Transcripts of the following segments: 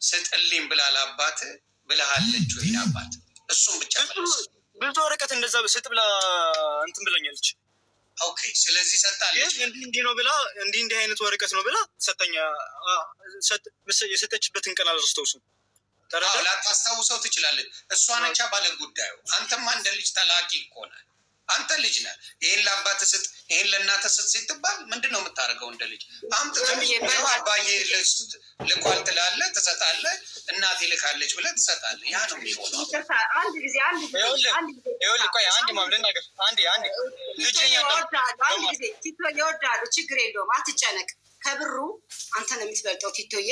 ስጥልኝ ብላ ለአባት ብለሃለች ወይ? አባት እሱም ብቻ ብዙ ወረቀት እንደዛ ስጥ ብላ እንትን ብለኛለች። ኦኬ፣ ስለዚህ ሰጣለች። እንዲህ ነው ብላ እንዲህ አይነት ወረቀት ነው ብላ ሰጠኛ። የሰጠችበትን ቀን አላስታውስም። ላታስታውሰው ትችላለች። እሷ ነቻ ባለ ጉዳዩ። አንተማ እንደ ልጅ ተላቂ እኮ ነህ። አንተ ልጅ ነህ። ይሄን ለአባት ስጥ፣ ይሄን ለእናትህ ስጥ ሲትባል ምንድን ነው የምታደርገው? እንደ ልጅ አባዬ ልኳል ትላለህ፣ ትሰጣለህ። እናቴ ልካለች ብለህ ትሰጣለህ። ያ ነው የሚሆነው። አንድ ጊዜ ቲቶ ይወዳሉ። ችግር የለውም፣ አትጨነቅ። ከብሩ አንተ ነው የምትበልጠው ቲቶዬ።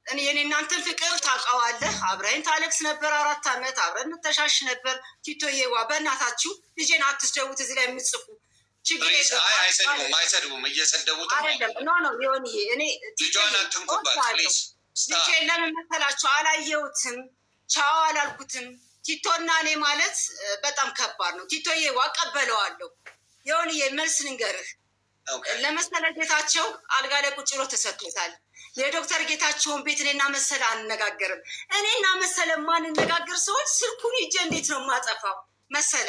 የኔ እናንተን ፍቅር ታውቀዋለህ። አብረን ታለቅስ ነበር 4 ዓመት አብረን እንተሻሽ ነበር። ቲቶዬዋ በእናታችሁ ልጄን አትስደቡት። እዚህ ላይ የምትጽፉ ችግር የለውም። አይሰድቡም፣ እየሰደቡት አይደለም። ኖ ሊሆንዬ እኔ ልጇን አትንኩባት ፕሊዝ። ልጄን ለምን መሰላችሁ? አላየሁትም፣ ቻው አላልኩትም። ቲቶና እኔ ማለት በጣም ከባድ ነው። ቲቶዬዋ ቀበለዋለሁ። የሆንዬ መልስ ልንገርህ። ለመሰለ ጌታቸው አልጋ ላይ ቁጭ ብሎ ተሰጥቶታል። የዶክተር ጌታቸውን ቤት እኔና መሰለ አንነጋገርም። እኔና መሰለ ማንነጋገር ሰዎች ስልኩን ይዤ እንዴት ነው የማጠፋው? መሰለ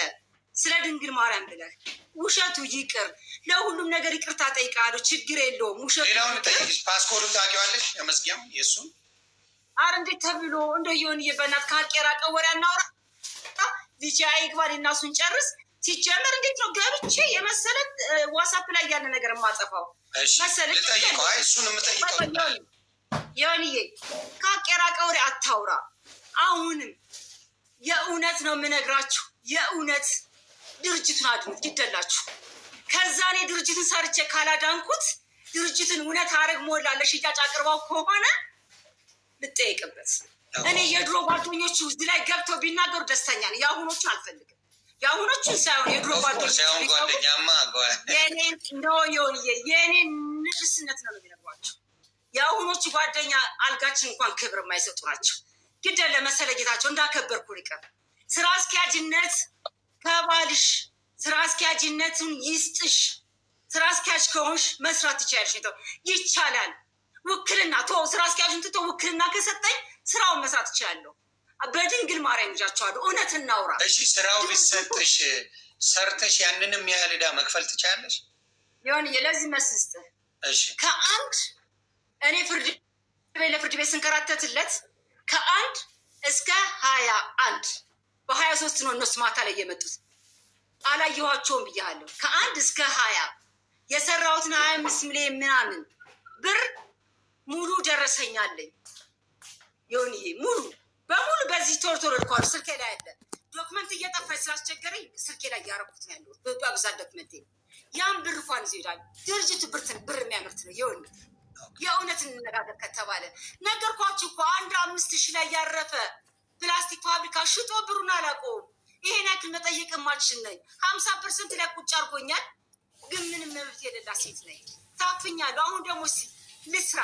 ስለ ድንግል ማርያም ብለህ ውሸቱ ይቅር፣ ለሁሉም ነገር ይቅርታ ጠይቃሉ። ችግር የለውም። ውሸቱ ሌላውን ጠይቅሽ። ፓስፖርቱ ታውቂዋለሽ? የመዝጊያም የእሱን አረ እንዴት ተብሎ እንደየሆን በእናትህ ከአቄራ ቀወሪያ እናውራ። ልጅ አይግባል እና እሱን ጨርስ። ሲጀመር እንዴት ነው ገብቼ የመሰለ ዋትስአፕ ላይ ያለ ነገር የማጠፋው? ልጠይቀው። አይ እሱን የምጠይቀው የሆንዬ ከአቄራ ቀወሪ አታውራ። አሁንም የእውነት ነው የምነግራችሁ፣ የእውነት ድርጅቱን አድኑት ይደላችሁ። ከዛ እኔ ድርጅቱን ሰርቼ ካላዳንኩት ድርጅቱን እውነት አረግ ሞላ ለሽያጭ አቅርባው ከሆነ ልጠይቅበት። እኔ የድሮ ጓደኞቹ እዚህ ላይ ገብተው ቢናገሩ ደስተኛ ነኝ። የአሁኖቹን አልፈልግም። የአሁኖቹን ሳይሆን የድሮ ጓደኞቹ የእኔን ንግስነት ነው የሚነግሯቸው። የአሁኖቹ ጓደኛ አልጋችን እንኳን ክብር የማይሰጡ ናቸው። ግድ ለመሰለ ጌታቸው እንዳከበርኩ ይቀር። ስራ አስኪያጅነት ከባልሽ ስራ አስኪያጅነቱን ይስጥሽ። ስራ አስኪያጅ ከሆንሽ መስራት ትችያለሽ። ይቻላል። ውክልና ስራ አስኪያጁን ትቶ ውክልና ከሰጠኝ ስራውን መስራት እችላለሁ። በድንግል ማርያም ይዣቸዋለሁ። እውነት እናውራ። እሺ፣ ስራው ቢሰጥሽ ሰርተሽ ያንንም ያህል ዕዳ መክፈል ትችላለሽ። ይሁን ለዚህ መስስት ከአንድ እኔ ለፍርድ ቤት ስንከራተትለት ከ1 እስከ 21 በ23 ነው እነሱ ማታ ላይ የመጡት። አላየኋቸውም ብያለሁ። ከ1 እስከ 20 የሰራሁትን 25 ሚሊዮን ምናምን ብር ሙሉ ደረሰኛለኝ። ይሁንዬ ሙሉ በሙሉ በዚህ ቶሎ ልኳል። ስልኬ ላይ ያለ ዶክመንት እየጠፋች ስላስቸገረኝ ስልኬ ላይ ያረኩት ነው ያለው በብዛት ዶክመንት። ያን ብር እንኳን ይዞ ይሄዳል። ድርጅቱ ብር የሚያመርት ነው። ይሁን የእውነት እንነጋገር ከተባለ ነገርኳችሁ እኮ 5,000 ላይ ያረፈ ፕላስቲክ ፋብሪካ ሽጦ ብሩን አላውቀውም። ይሄን ያክል መጠየቅ ማልችል ነኝ። 50% ላይ ቁጭ አድርጎኛል። ግን ምንም መብት የሌላ ሴት ነኝ። ታፍኛለሁ። አሁን ደግሞ ልስራ።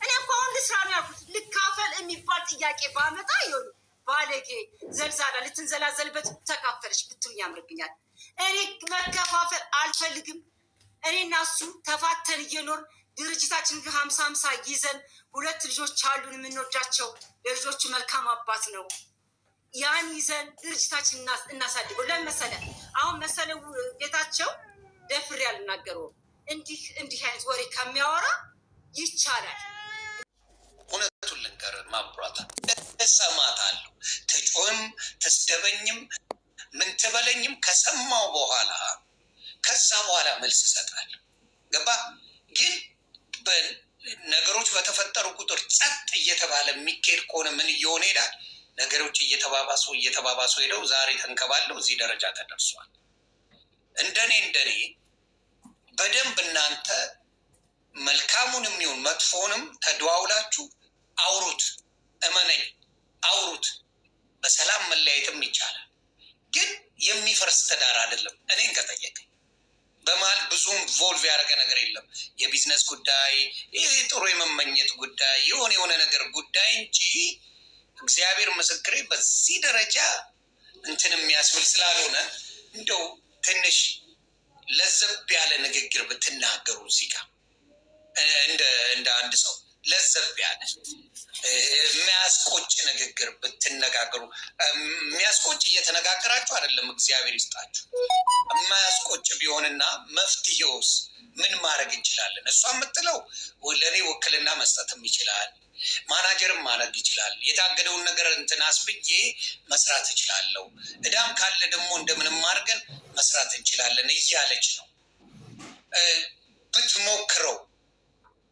እኔ እኮ አሁን ልስራ ነው ያልኩት። ልካፈል የሚባል ጥያቄ ባመጣ ይሆን ባለጌ ዘልዛላ ልትንዘላዘልበት ተካፈለች ብትሉኝ ያምርብኛል። እኔ መከፋፈል አልፈልግም። እኔ እና እሱ ተፋተን እየኖር ድርጅታችን 50-50 ይዘን 2 ልጆች አሉን የምንወዳቸው። ለልጆቹ መልካም አባት ነው። ያን ይዘን ድርጅታችን እናሳድገው። ለምን መሰለ አሁን መሰለ ጌታቸው ደፍሬ አልናገረውም። እንዲህ አይነት ወሬ ከሚያወራ ይቻላል። እውነቱን ልንገር ማብራታ እሰማታለሁ። ትጮህም ትስደበኝም ምን ትበለኝም ከሰማው በኋላ ከዛ በኋላ መልስ እሰጣለሁ። ገባ? ግን ነገሮች በተፈጠሩ ቁጥር ጸጥ እየተባለ የሚካሄድ ከሆነ ምን እየሆነ ሄዳል? ነገሮች እየተባባሱ ሄደው ዛሬ ተንከባለው እዚህ ደረጃ ተደርሷል። እንደኔ በደንብ እናንተ መልካሙንም ይሁን መጥፎንም ተደዋውላችሁ አውሩት። እመነኝ፣ አውሩት። በሰላም መለያየትም ይቻላል። ግን የሚፈርስ ትዳር አይደለም። እኔን ከጠየቀኝ በመሀል ብዙም ቮልቭ ያደረገ ነገር የለም። የቢዝነስ ጉዳይ፣ ይህ ጥሩ የመመኘት ጉዳይ፣ የሆነ ነገር ጉዳይ እንጂ እግዚአብሔር ምስክሬ በዚህ ደረጃ እንትን የሚያስብል ስላልሆነ እንደው ትንሽ ለዘብ ያለ ንግግር ብትናገሩ እዚህ ጋር እንደ አንድ ሰው ለዘብ ያለ የሚያስቆጭ ንግግር ብትነጋገሩ፣ የሚያስቆጭ እየተነጋገራችሁ አይደለም፣ እግዚአብሔር ይስጣችሁ። የማያስቆጭ ቢሆንና መፍትሄውስ ምን ማድረግ እንችላለን? እሷ የምትለው ለእኔ ውክልና መስጠትም ይችላል፣ ማናጀርም ማድረግ ይችላል፣ የታገደውን ነገር እንትን አስብዬ መስራት እችላለሁ፣ እዳም ካለ ደግሞ እንደምንም አድርገን መስራት እንችላለን እያለች ነው። ብትሞክረው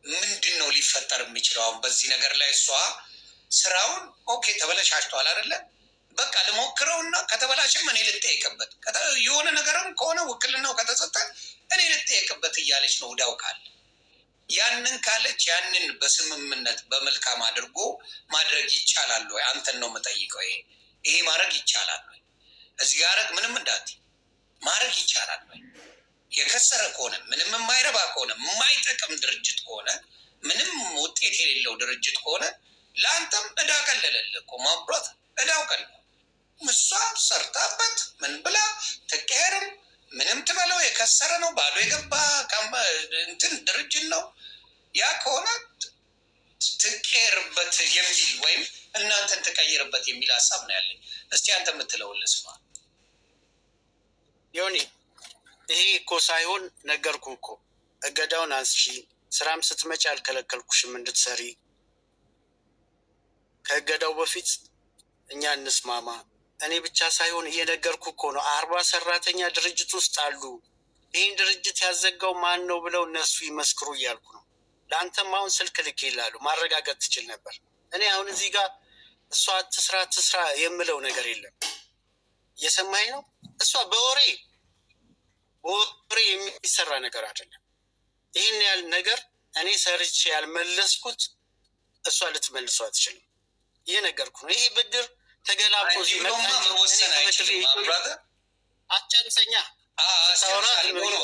ምንድን ነው ሊፈጠር የሚችለው? አሁን በዚህ ነገር ላይ እሷ ስራውን ኦኬ ተበለሻሽቷል አይደለ? በቃ ልሞክረውና ከተበላሸም እኔ ልጠየቅበት፣ የሆነ ነገርም ከሆነ ውክልናው ከተሰጠ እኔ ልጠየቅበት እያለች ነው። እዳው ካለ ያንን ካለች ያንን በስምምነት በመልካም አድርጎ ማድረግ ይቻላል ወይ? አንተን ነው የምጠይቀው። ይሄ ማድረግ ይቻላል ወይ? እዚህ ጋር ምንም እንዳት ማድረግ ይቻላል ወይ? የከሰረ ከሆነ ምንም የማይረባ ከሆነ የማይጠቅም ድርጅት ከሆነ ምንም ውጤት የሌለው ድርጅት ከሆነ ለአንተም እዳ ቀለለልህ እኮ ማብራት እዳው ቀለ እሷ ሰርታበት ምን ብላ ትቀየርም ምንም ትበለው የከሰረ ነው ባዶ የገባ እንትን ድርጅት ነው። ያ ከሆነ ትቀየርበት የሚል ወይም እናንተን ትቀይርበት የሚል ሀሳብ ነው ያለኝ። እስቲ አንተ የምትለውን ልስማ ዮኒ። ይሄ እኮ ሳይሆን ነገርኩ እኮ እገዳውን አንስሺ፣ ስራም ስትመጪ አልከለከልኩሽም እንድትሰሪ። ከእገዳው በፊት እኛ እንስማማ። እኔ ብቻ ሳይሆን እየነገርኩ እኮ ነው። 40 ሰራተኛ ድርጅት ውስጥ አሉ። ይህን ድርጅት ያዘጋው ማን ነው ብለው እነሱ ይመስክሩ እያልኩ ነው። ለአንተም አሁን ስልክ ልክ ይላሉ፣ ማረጋገጥ ትችል ነበር። እኔ አሁን እዚህ ጋር እሷ ትስራ የምለው ነገር የለም። እየሰማኝ ነው? እሷ በወሬ የሚሰራ ነገር አይደለም። ይህን ያህል ነገር እኔ ሰርቼ ያልመለስኩት እሷ ልትመልሰው አትችልም። እየነገርኩ ነው። ይሄ ብድር ተገላብጦ አትጨርሰኛ።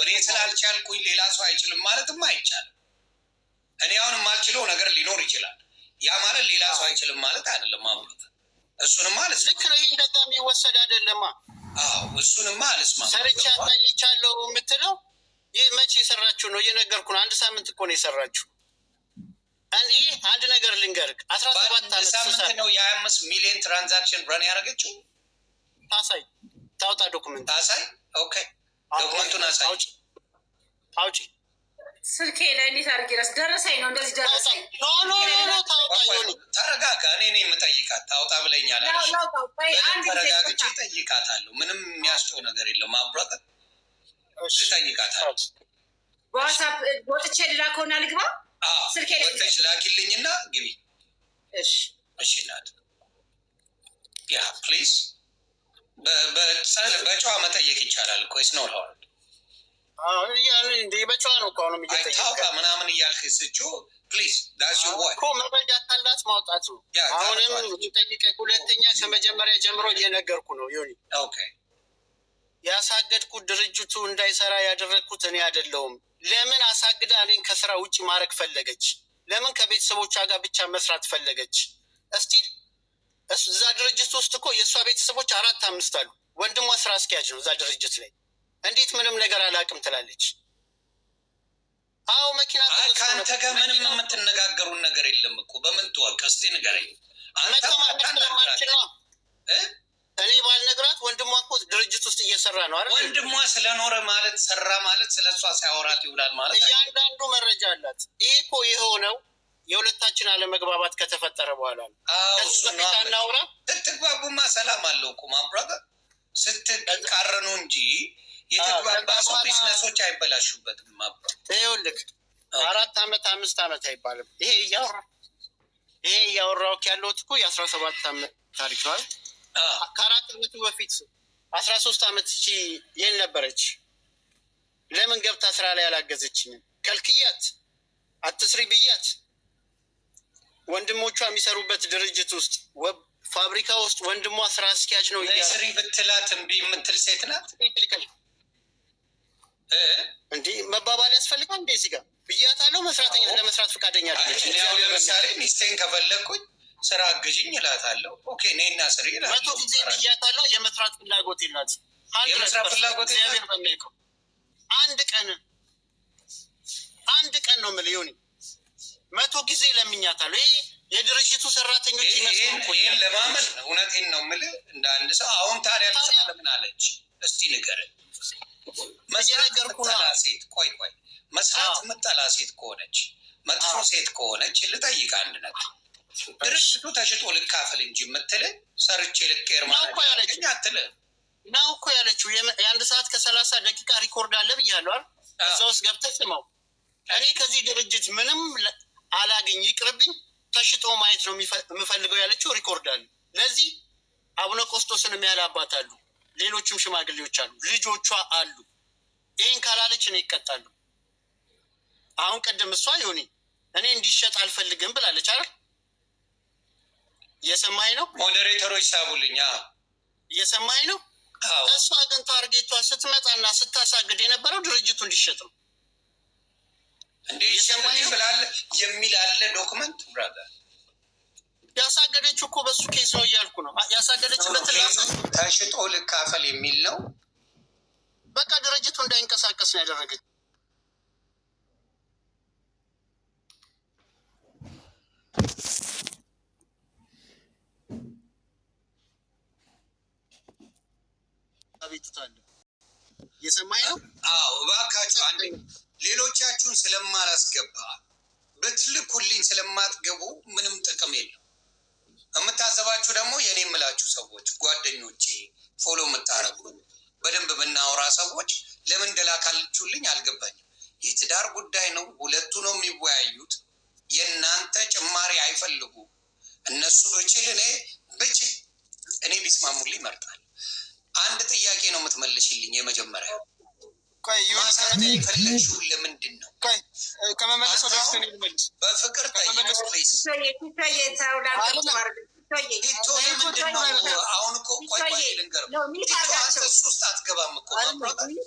እኔ ስላልቻልኩኝ ሌላ ሰው አይችልም ማለትም አይቻልም። እኔ አሁን የማልችለው ነገር ሊኖር ይችላል። ያ ማለት ሌላ ሰው አይችልም ማለት አይደለም። ማብራት እሱንም ማለት ልክ ነው። ይህ እንደዛ የሚወሰድ አይደለማ። እሱንማ አልስማማም። ሰርቼ አሳይቻለሁ የምትለው ይህ መቼ የሰራችሁ ነው? እየነገርኩ ነው። 1 ሳምንት እኮ ነው የሰራችሁ። እኔ አንድ ነገር ልንገርህ፣ 17 ሳምንት ነው የ25 ሚሊዮን ትራንዛክሽን ረን ያደረገችው። ታሳይ፣ ታውጣ ዶክመንት ታሳይ። ኦኬ ዶክመንቱን አሳይ። አውጪ ስልኬ ላይ እንዴት አድርጌ ደረሰኝ ነው እንደዚህ ደረሰኝ። ተረጋጋ። እኔ የምጠይቃት ታውጣ ብለኛል። ተረጋግቼ እጠይቃታለሁ። ምንም የሚያስጨው ነገር የለም። አብሯት እጠይቃታለሁ። በዋትሳፕ ወጥቼ ልላከውና ልግባ። ስልኬ ላይ ወጥተሽ ላኪልኝና ግቢ። እሺ ናት። ያ ፕሊዝ በጨዋ መጠየቅ ይቻላል እኮ ስኖ ሆር በጨዋ ነው እኮ አሁንም ታውጣ ምናምን እያልክ ስጩ ፕሊዝ ዳስ ዩ ወይ እኮ መረጃ ካላት ማውጣት ነው። አሁንም ጠይቀ ሁለተኛ ከመጀመሪያ ጀምሮ እየነገርኩ ነው ዮኒ። ኦኬ ያሳገድኩት ድርጅቱ እንዳይሰራ ያደረግኩት እኔ አይደለሁም። ለምን አሳግዳ እኔን ከስራ ውጭ ማድረግ ፈለገች? ለምን ከቤተሰቦቿ ጋር ብቻ መስራት ፈለገች? እስቲ እዛ ድርጅት ውስጥ እኮ የእሷ ቤተሰቦች 4-5 አሉ። ወንድሟ ስራ አስኪያጅ ነው እዛ ድርጅት ላይ። እንዴት ምንም ነገር አላውቅም ትላለች? አዎ መኪና ከአንተ ጋር ምንም የምትነጋገሩን ነገር የለም እኮ። በምን ትወቅ እስቲ ንገረኝ። እኔ ባልነግራት ወንድሟ እኮ ድርጅት ውስጥ እየሰራ ነው አይደል? ወንድሟ ስለኖረ ማለት ሰራ ማለት ስለ እሷ ሲያወራት ይውላል ማለት እያንዳንዱ መረጃ አላት። ይሄ እኮ የሆነው የሁለታችን አለመግባባት ከተፈጠረ በኋላ ነው። እናውራ። ስትግባቡማ ሰላም አለው እኮ ማብራታ። ስትቃረኑ እንጂ የተግባባ ሰው ቢዝነሶች አይበላሹበትም። ማብራት ይኸውልህ 4 ዓመት 5 ዓመት አይባልም። ይሄ እያወራሁት ያለሁት እኮ የ17 ዓመት ታሪክ ነው። ከ4 ዓመቱ በፊት 13 ዓመት እቺ የት ነበረች? ለምን ገብታ ስራ ላይ አላገዘችኝም? ከልክያት አትስሪ ብያት። ወንድሞቿ የሚሰሩበት ድርጅት ውስጥ ፋብሪካ ውስጥ ወንድሟ ስራ አስኪያጅ ነው። ስሪ ብትላት እምቢ የምትል ሴት ናት። እንዲህ መባባል ያስፈልጋል? እንዴ እዚህ ጋር ብያታለሁ። ለመስራት ፈቃደኛ አለች። ለምሳሌ ሚስቴን ከፈለግኩኝ ስራ አግዥኝ እላታለሁ። ኦኬ እኔና ስሪ 100 ጊዜ ብያታለሁ። የመስራት ፍላጎት የላት። የመስራት ፍላጎት እግዚአብሔር በሚያውቀው አንድ ቀን ነው የምልህ ዮኒ። 100 ጊዜ ለምኛታለሁ። ይሄ የድርጅቱ ሰራተኞች ይህን ለማመን እውነቴን ነው የምልህ እንደ አንድ ሰው። አሁን ታዲያ ለምን አለች? እስቲ ንገረኝ። መስራት ምጠላ ሴት ቆይ መስራት ምጠላ ሴት ከሆነች መጥፎ ሴት ከሆነች ልጠይቅ አንድ ነገር። ድርጅቱ ተሽጦ ልካፈል እንጂ የምትልህ ሰርቼ ልቀር ማለት አትልህ ነው እኮ ያለችው። የ1 ሰዓት ከ30 ደቂቃ ሪኮርድ አለ ብያለሁ አይደል? እዛ ውስጥ ገብተህ ስማው። እኔ ከዚህ ድርጅት ምንም አላገኝ ይቅርብኝ፣ ተሽጦ ማየት ነው የምፈልገው ያለችው ሪኮርድ አለ። ለዚህ አቡነ ቆስጦስንም ያለ አባት አሉ፣ ሌሎችም ሽማግሌዎች አሉ፣ ልጆቿ አሉ። ይህን ካላለች እኔ ይቀጣሉ። አሁን ቅድም እሷ ዮኒ እኔ እንዲሸጥ አልፈልግም ብላለች አይደል? እየሰማኝ ነው? ሞዴሬተሮች ሳቡልኝ። እየሰማኝ ነው? እሷ ግን ታርጌቷ ስትመጣና ስታሳግድ የነበረው ድርጅቱ እንዲሸጥ ነው። እንዴ ይሰማኝ ብላል የሚል አለ ዶክመንት ብራዘር። ያሳገደችው እኮ በሱ ኬስ ነው እያልኩ ነው። ያሳገደችበት ተሽጦ ልካፈል የሚል ነው። በቃ ድርጅቱ እንዳይንቀሳቀስ ነው ያደረገች። አቤቱታለ እየሰማኝ ነው? አዎ እባካችሁ አንዴ ሌሎቻችሁን ስለማላስገባ ብትልኩልኝ ስለማትገቡ ምንም ጥቅም የለው። የምታዘባችሁ ደግሞ የኔ የምላችሁ ሰዎች ጓደኞቼ፣ ፎሎ የምታረጉኝ በደንብ ብናወራ ሰዎች ለምን እንደላካችሁልኝ አልገባኝም። የትዳር ጉዳይ ነው፣ ሁለቱ ነው የሚወያዩት። የእናንተ ጭማሪ አይፈልጉ እነሱ። ብችል እኔ ቢስማሙልኝ ይመርጣል። አንድ ጥያቄ ነው የምትመልሽልኝ። የመጀመሪያ ማሳት የፈለግሽው ለምንድን ነው? ከመመለሰው በፊት እኔ ልመልስ። በፍቅር ጠይቅ ፕሊዝ። ቲቶ ለምንድን ነው አሁን እኮ ቆይ ልንገርም። ቲቶ አንተ እሱ ውስጥ አትገባም እኮ ለምንድን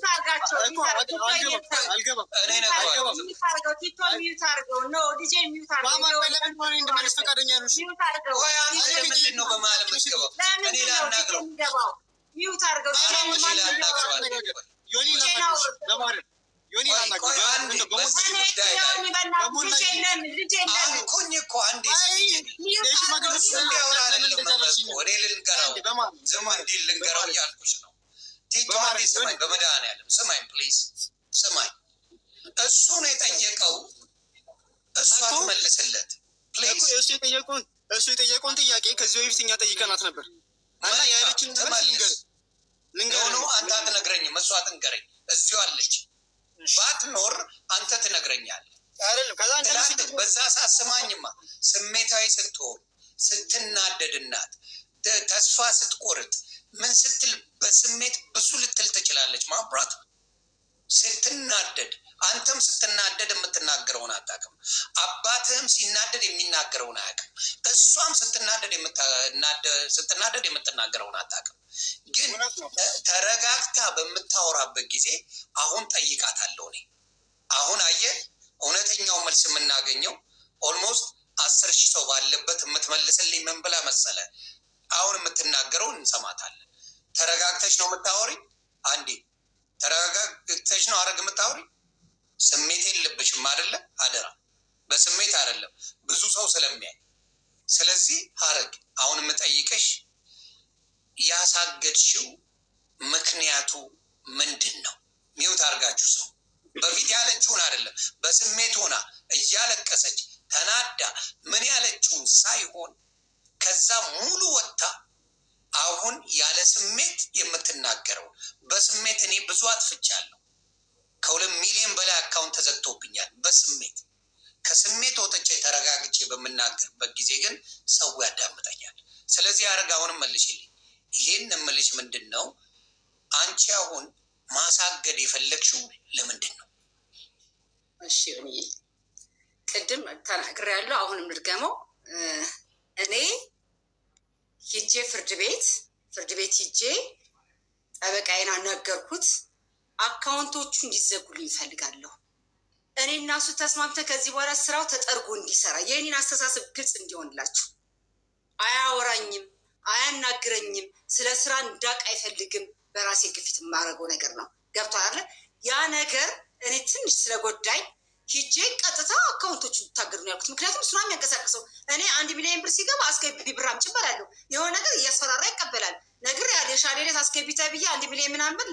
ነው በመሀል የምትገባው? እኔ ላናግረው ልንገረው እያልኩሽ ነው። ቲቶ አንዴ ስማኝ፣ በመድኃኒዓለም ስማኝ ፕሊዝ ስማኝ። እሱ ነው የጠየቀው፣ እሷ ትመልስለት ፕሊዝ። እሱ የጠየቀውን ጥያቄ ከዚህ በፊት እኛ ጠይቀናት ነበር እና ያለችን ልንገር ነው። አንተ አትነግረኝም፣ እሷ ትንገረኝ። እዚሁ አለች። ባትኖር አንተ ትነግረኛለህ። በዛ ሰዓት ስማኝማ፣ ስሜታዊ ስትሆን ስትናደድናት ተስፋ ስትቆርጥ ምን ስትል በስሜት ብዙ ልትል ትችላለች። ማብራት ስትናደድ፣ አንተም ስትናደድ የምትናገረውን አታውቅም። አባትህም ሲናደድ የሚናገረውን አያውቅም። እሷም ስትናደድ የምትናገረውን አታውቅም። ግን ተረጋግታ በምታወራበት ጊዜ አሁን ጠይቃታለሁ እኔ። አሁን አየህ እውነተኛው መልስ የምናገኘው ኦልሞስት 10,000 ሰው ባለበት የምትመልስልኝ ምን ብላ መሰለ? አሁን የምትናገረውን እንሰማታለን። ተረጋግተሽ ነው የምታወሪ? አንዴ ተረጋግተሽ ነው አረግ የምታወሪ? ስሜት የለብሽም አይደለ? አደራ በስሜት አይደለም፣ ብዙ ሰው ስለሚያይ። ስለዚህ ሀረግ አሁን የምጠይቀሽ ያሳገድሽው ምክንያቱ ምንድን ነው? ሚውት አድርጋችሁ ሰው በፊት ያለችውን አይደለም፣ በስሜት ሆና እያለቀሰች ተናዳ ምን ያለችውን ሳይሆን ከዛ ሙሉ ወጥታ አሁን ያለ ስሜት የምትናገረው። በስሜት እኔ ብዙ አጥፍቻለሁ። ከ2 ሚሊዮን በላይ አካውንት ተዘግቶብኛል በስሜት። ከስሜት ወጥቼ ተረጋግቼ በምናገርበት ጊዜ ግን ሰው ያዳምጠኛል። ስለዚህ ሀረግ አሁንም መልሽልኝ። ይህን እምልሽ ምንድን ነው? አንቺ አሁን ማሳገድ የፈለግሽው ለምንድን ነው? እሺ ቅድም ተናግሬያለሁ፣ አሁንም ልድገመው። እኔ ሂጄ ፍርድ ቤት ሂጄ ጠበቃዬን አናገርኩት። አካውንቶቹ እንዲዘጉልኝ ይፈልጋለሁ። እኔ እና እሱ ተስማምተን ከዚህ በኋላ ስራው ተጠርጎ እንዲሰራ የኔን አስተሳሰብ ግልጽ እንዲሆንላችሁ። አያወራኝም፣ አያናግረኝም፣ ስለ ስራ እንዳቅ አይፈልግም። በራሴ ግፊት የማደርገው ነገር ነው። ገብቶሃል? ያ ነገር እኔ ትንሽ ስለጎዳኝ ሂጄ ቀጥታ አካውንቶቹ ታገዱ ነው ያልኩት። ምክንያቱም እሱን የሚያንቀሳቅሰው እኔ 1 ሚሊዮን ብር ሲገባ አስገቢ ብር አምጪ እባላለሁ። የሆነ ነገር እያስፈራራ ይቀበላል። ነግር ያለ የሻዴሌት አስገቢ ተብዬ 1 ሚሊዮን ምናምን ብር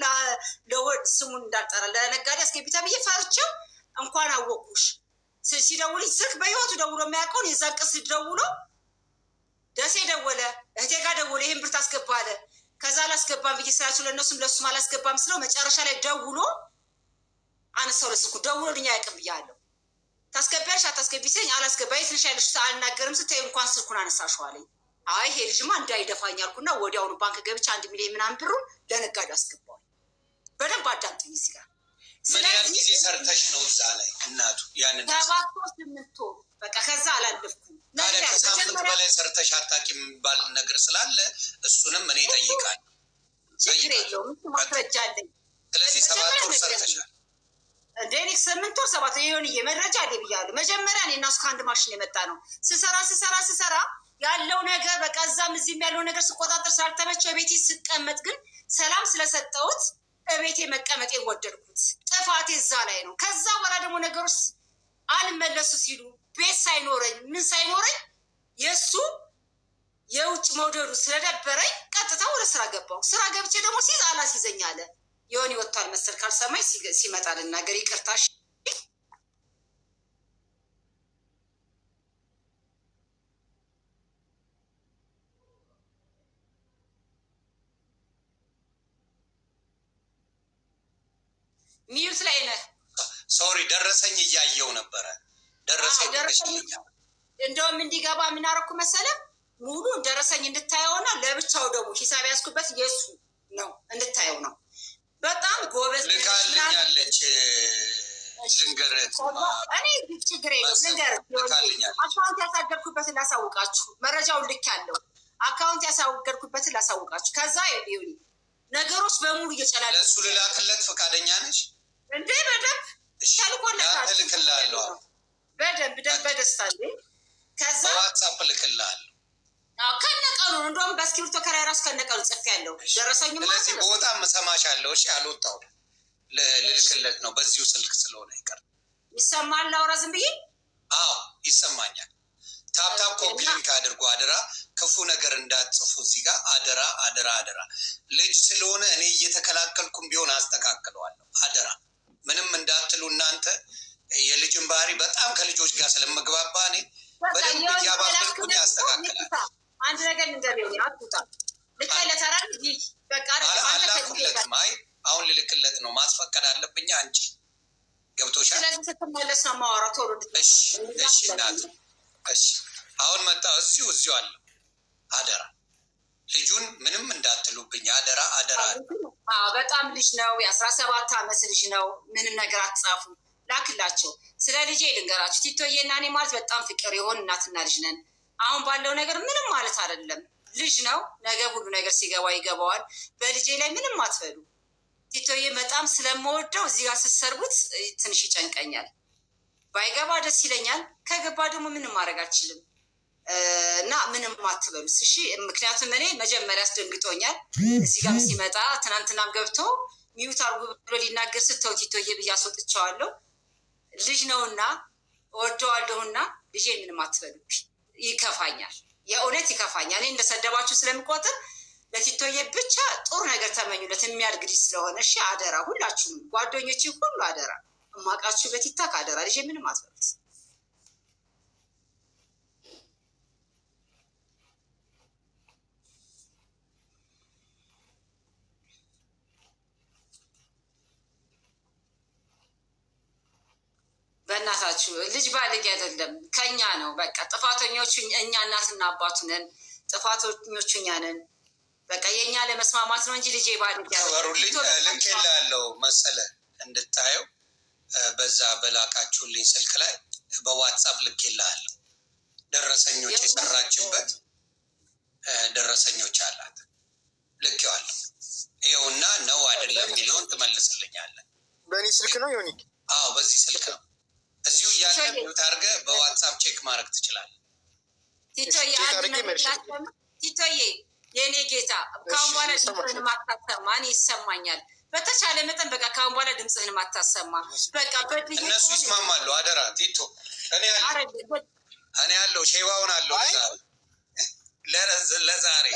ለወድ ስሙን እንዳልጠራ ለነጋዴ አስገቢ ተብዬ ፈርቼው እንኳን አወቁሽ ሲደውልኝ ስልክ በህይወቱ ደውሎ የሚያውቀውን የዛን ቀን ደውሎ ደሴ ደወለ፣ እህቴ ጋር ደውሎ ይህን ብር ታስገባ አለ። ከዛ አላስገባም ብዬ ስላቸው ለእሱም አላስገባም ስለው መጨረሻ ላይ ደውሎ አነሳው። ለስልኩ ደውሎ ልኛ ያቅም ብያለሁ። ታስገቢያለሽ አታስገቢ ሲለኝ አላስገባ የት ነሽ ያለሽ አልናገርም ስትይ እንኳን ስልኩን አነሳሽው አለኝ። አይ ይሄ ልጅማ እንዳይደፋኝ አልኩና ወዲያውኑ ባንክ ገብቼ 1 ሚሊዮን ምናምን ብሩን ለነጋዴ አስገባው። በደንብ አዳምጥኝ እዚህ ጋር። ምን ያህል ጊዜ ሰርተሽ ነው እዛ ላይ እናቱ? ያንን 7-8 ወር በቃ ከዛ አላለፍኩም። ከሳምንት በላይ ሰርተሽ አታውቂም የሚባል ነገር ስላለ እሱንም እኔ እጠይቃለሁ። ችግር የለውም እሱ ማስረጃ አለኝ። ስለዚህ 7 ወር ሰርተሻል እንደ እኔ 8 ወር 7 የሆንዬ መረጃ አለ ብያለሁ። መጀመሪያ እኔ እና እሱ ከአንድ ማሽን የመጣ ነው። ስሰራ ያለው ነገር በቃ እዛም እዚህም ያለው ነገር ስቆጣጠር ስላልተመቸው ቤቴ ስቀመጥ ግን ሰላም ስለሰጠሁት እቤቴ መቀመጤ ወደድኩት። ጥፋቴ እዛ ላይ ነው። ከዛ በኋላ ደግሞ ነገሮች አልመለሱ ሲሉ ቤት ሳይኖረኝ ምን ሳይኖረኝ የእሱ የውጭ መውደዱ ስለደበረኝ ቀጥታ ወደ ስራ ገባሁ። ስራ ገብቼ ደግሞ ሲዝ አላስይዘኝ አለ። የሆነ ይወጥቷል መሰል ካልሰማኝ ሲመጣ ልናገር ይቅርታሽ። ሚዩት ላይ ነህ። ሶሪ ደረሰኝ እያየው ነበረ። ደረሰኝ እንደውም እንዲገባ የምናረኩ መሰለ ሙሉ ደረሰኝ እንድታየውና ለብቻው ደግሞ ሂሳብ ያዝኩበት የእሱ ነው እንድታየው ነው። በጣም ጎበዝ ልካልኛለች። ልንገርህ እኔ ችግር የለውም ልንገርህ። አካውንት ያሳገድኩበትን ላሳውቃችሁ። መረጃውን ልክ ያለው አካውንት ያሳገድኩበትን ላሳውቃችሁ። ከዛ ይሁን ነገሮች በሙሉ እየጨላለ ለእሱ ልላክለት ፈቃደኛ ነች እንዴ? በደንብ ተልኮለታል። ልክላለሁ በደንብ በደስታ አለ። ከዛ ዋትሳፕ ልክላለሁ ከነቀኑ እንደውም በእስክሪብቶ ከላይ ራሱ ከነቀኑ ጽፌያለሁ። ደረሰኝ ማለት ስለዚህ በጣም ሰማሻለሁ። እሺ አልወጣሁም። ልልክለት ነው በዚሁ ስልክ ስለሆነ ይቀር ይሰማል። ላውራ ዝም ብዬ አዎ ይሰማኛል። ታፕታፕ ኮፒ ሊንክ አድርጎ አደራ። ክፉ ነገር እንዳትጽፉ እዚህ ጋር አደራ አደራ አደራ። ልጅ ስለሆነ እኔ እየተከላከልኩም ቢሆን አስተካክለዋለሁ። አደራ ምንም እንዳትሉ እናንተ። የልጅን ባህሪ በጣም ከልጆች ጋር ስለመግባባ እኔ በደንብ እያባበልኩኝ ያስተካክላል። አንድ ነገር እንደሚሆን አትውጣ ልክለታራ በቃ አላኩለትም። አይ አሁን ልልክለት ነው። ማስፈቀድ አለብኝ። አንቺ ገብቶሻል። ስለዚህ ስትመለስ ነው የማወራው። ቶሎ እሺ እናት እሺ። አሁን መጣ። እዚሁ አለው። አደራ ልጁን ምንም እንዳትሉብኝ። አደራ አደራ። በጣም ልጅ ነው። የ17 ዓመት ልጅ ነው። ምንም ነገር አትጻፉ። ላክላቸው። ስለ ልጄ ልንገራችሁ። ቲቶዬ እና እኔ ማለት በጣም ፍቅር የሆን እናትና ልጅ ነን። አሁን ባለው ነገር ምንም ማለት አይደለም። ልጅ ነው። ነገ ሁሉ ነገር ሲገባ ይገባዋል። በልጄ ላይ ምንም አትበሉ። ቲቶዬ በጣም ስለምወደው እዚህ ጋር ስትሰርቡት ትንሽ ይጨንቀኛል። ባይገባ ደስ ይለኛል። ከገባ ደግሞ ምንም ማድረግ አልችልም እና ምንም አትበሉት እሺ። ምክንያቱም እኔ መጀመሪያ አስደንግጦኛል። እዚህ ጋር ሲመጣ ትናንትናም ገብቶ ሚዩት አርጉ ብሎ ሊናገር ስተው ቲቶዬ ብዬ አስወጥቼዋለሁ። ልጅ ነውና ወደዋለሁና ልጄ ምንም አትበሉብኝ። ይከፋኛል፣ የእውነት ይከፋኛል። እኔ እንደሰደባችሁ ስለምቆጥር ለቲቶዬ ብቻ ጥሩ ነገር ተመኙለት። የሚያድግ ልጅ ስለሆነ እሺ። አደራ ሁላችሁም ጓደኞች ሁሉ አደራ። እማቃችሁ በቲክታክ አደራ ልጄ ምንም አትበሉት። በእናታችሁ ልጅ ባልግ አይደለም ከኛ ነው። በቃ ጥፋተኞቹ እኛ እናትና አባቱ ነን። ጥፋተኞቹ እኛ ነን። በቃ የእኛ ለመስማማት ነው እንጂ ልጅ ባልግ በሩልኝ። ልክ ያለው መሰለ እንድታየው በዛ በላካችሁልኝ ስልክ ላይ በዋትሳፕ ልክ ይላለሁ። ደረሰኞች የሰራችበት ደረሰኞች አላት። ልክ ያለው ይኸውና ነው አይደለም የሚለውን ትመልስልኛለን። በእኔ ስልክ ነው ዮኒ? አዎ በዚህ ስልክ ነው። እዚሁ እያለ ሚዩት አድርገህ በዋትሳፕ ቼክ ማድረግ ትችላለህ። ቲቶዬ የኔ ጌታ ካሁን በኋላ ማታሰማን ይሰማኛል። በተቻለ መጠን በቃ ካሁን በኋላ ድምፅህን ማታሰማ። በቃ እነሱ ይስማማሉ። አደራ ቲቶ እኔ ያለው ሼባውን አለው ለዛሬ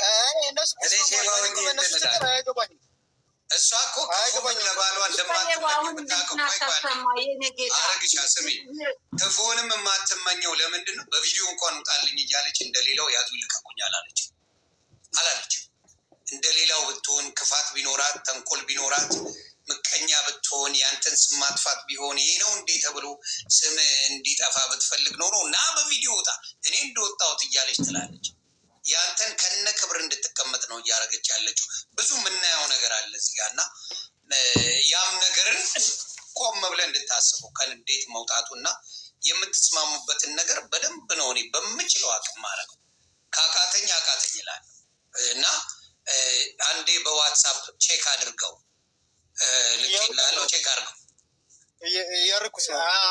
እኔ ሼባውን እሷ እኮ ክፉም ለባሏ እንደማትመኝአረግሻ ስሚ፣ ክፉንም የማትመኘው ለምንድን ነው? በቪዲዮ እንኳን ውጣልኝ እያለች እንደሌላው ያዙ ይልቀቁኝ አላለች። እንደሌላው ብትሆን ክፋት ቢኖራት ተንኮል ቢኖራት ምቀኛ ብትሆን ያንተን ስም ማጥፋት ቢሆን ይሄ ነው እንዴ ተብሎ ስም እንዲጠፋ ብትፈልግ ኖሮ እና በቪዲዮ ውጣ እኔ እንደወጣሁት እያለች ትላለች። ያንተን ከነ ክብር እንድትቀመጥ ነው እያደረገች ያለችው። ብዙ የምናየው ነገር አለ እዚህ ጋር እና ያም ነገርን ቆም ብለህ እንድታስበው ከንዴት መውጣቱ እና የምትስማሙበትን ነገር በደንብ ነው እኔ በምችለው አቅም ማድረግ። ከአቃተኝ አቃተኝ ይላል እና አንዴ በዋትሳፕ ቼክ አድርገው ልክ ላለው ቼክ አድርገው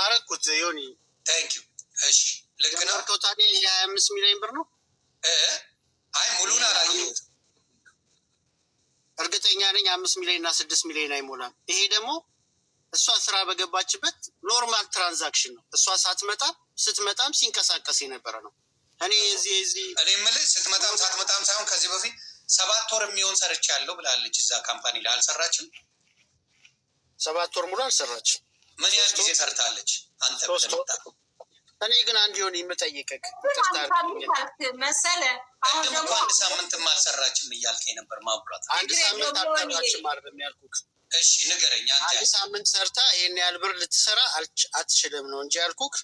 አረኩት ዮኒ ታንክ ዩ። እሺ ልክ ነው። ታዲያ የ25 ሚሊዮን ብር ነው። አይ ሙሉን አላየሁት። እርግጠኛ ነኝ 5 ሚሊዮን እና 6 ሚሊዮን አይሞላም። ይሄ ደግሞ እሷ ስራ በገባችበት ኖርማል ትራንዛክሽን ነው። እሷ ስትመጣም ሲንቀሳቀስ የነበረ ነው። እኔ የምልህ ስትመጣም ሳትመጣም ሳይሆን ከዚህ በፊት 7 ወር የሚሆን ሰርቻለሁ ብላለች። እዛ ካምፓኒ ላይ አልሰራችም? 7 ወር ሙሉ አልሰራችም። ምን ያህል ጊዜ ሰርታለች? አንተ እኔ ግን አንድ ሆን የምጠይቅህ መሰለ ቅድም እኮ 1 ሳምንትም አልሰራችም እያልከኝ ነበር። ማብራት 1 ሳምንት አልሰራችም አይደለም ያልኩህ። እሺ ንገረኝ። 1 ሳምንት ሰርታ ይሄን ያህል ብር ልትሰራ አትችልም ነው እንጂ ያልኩህ።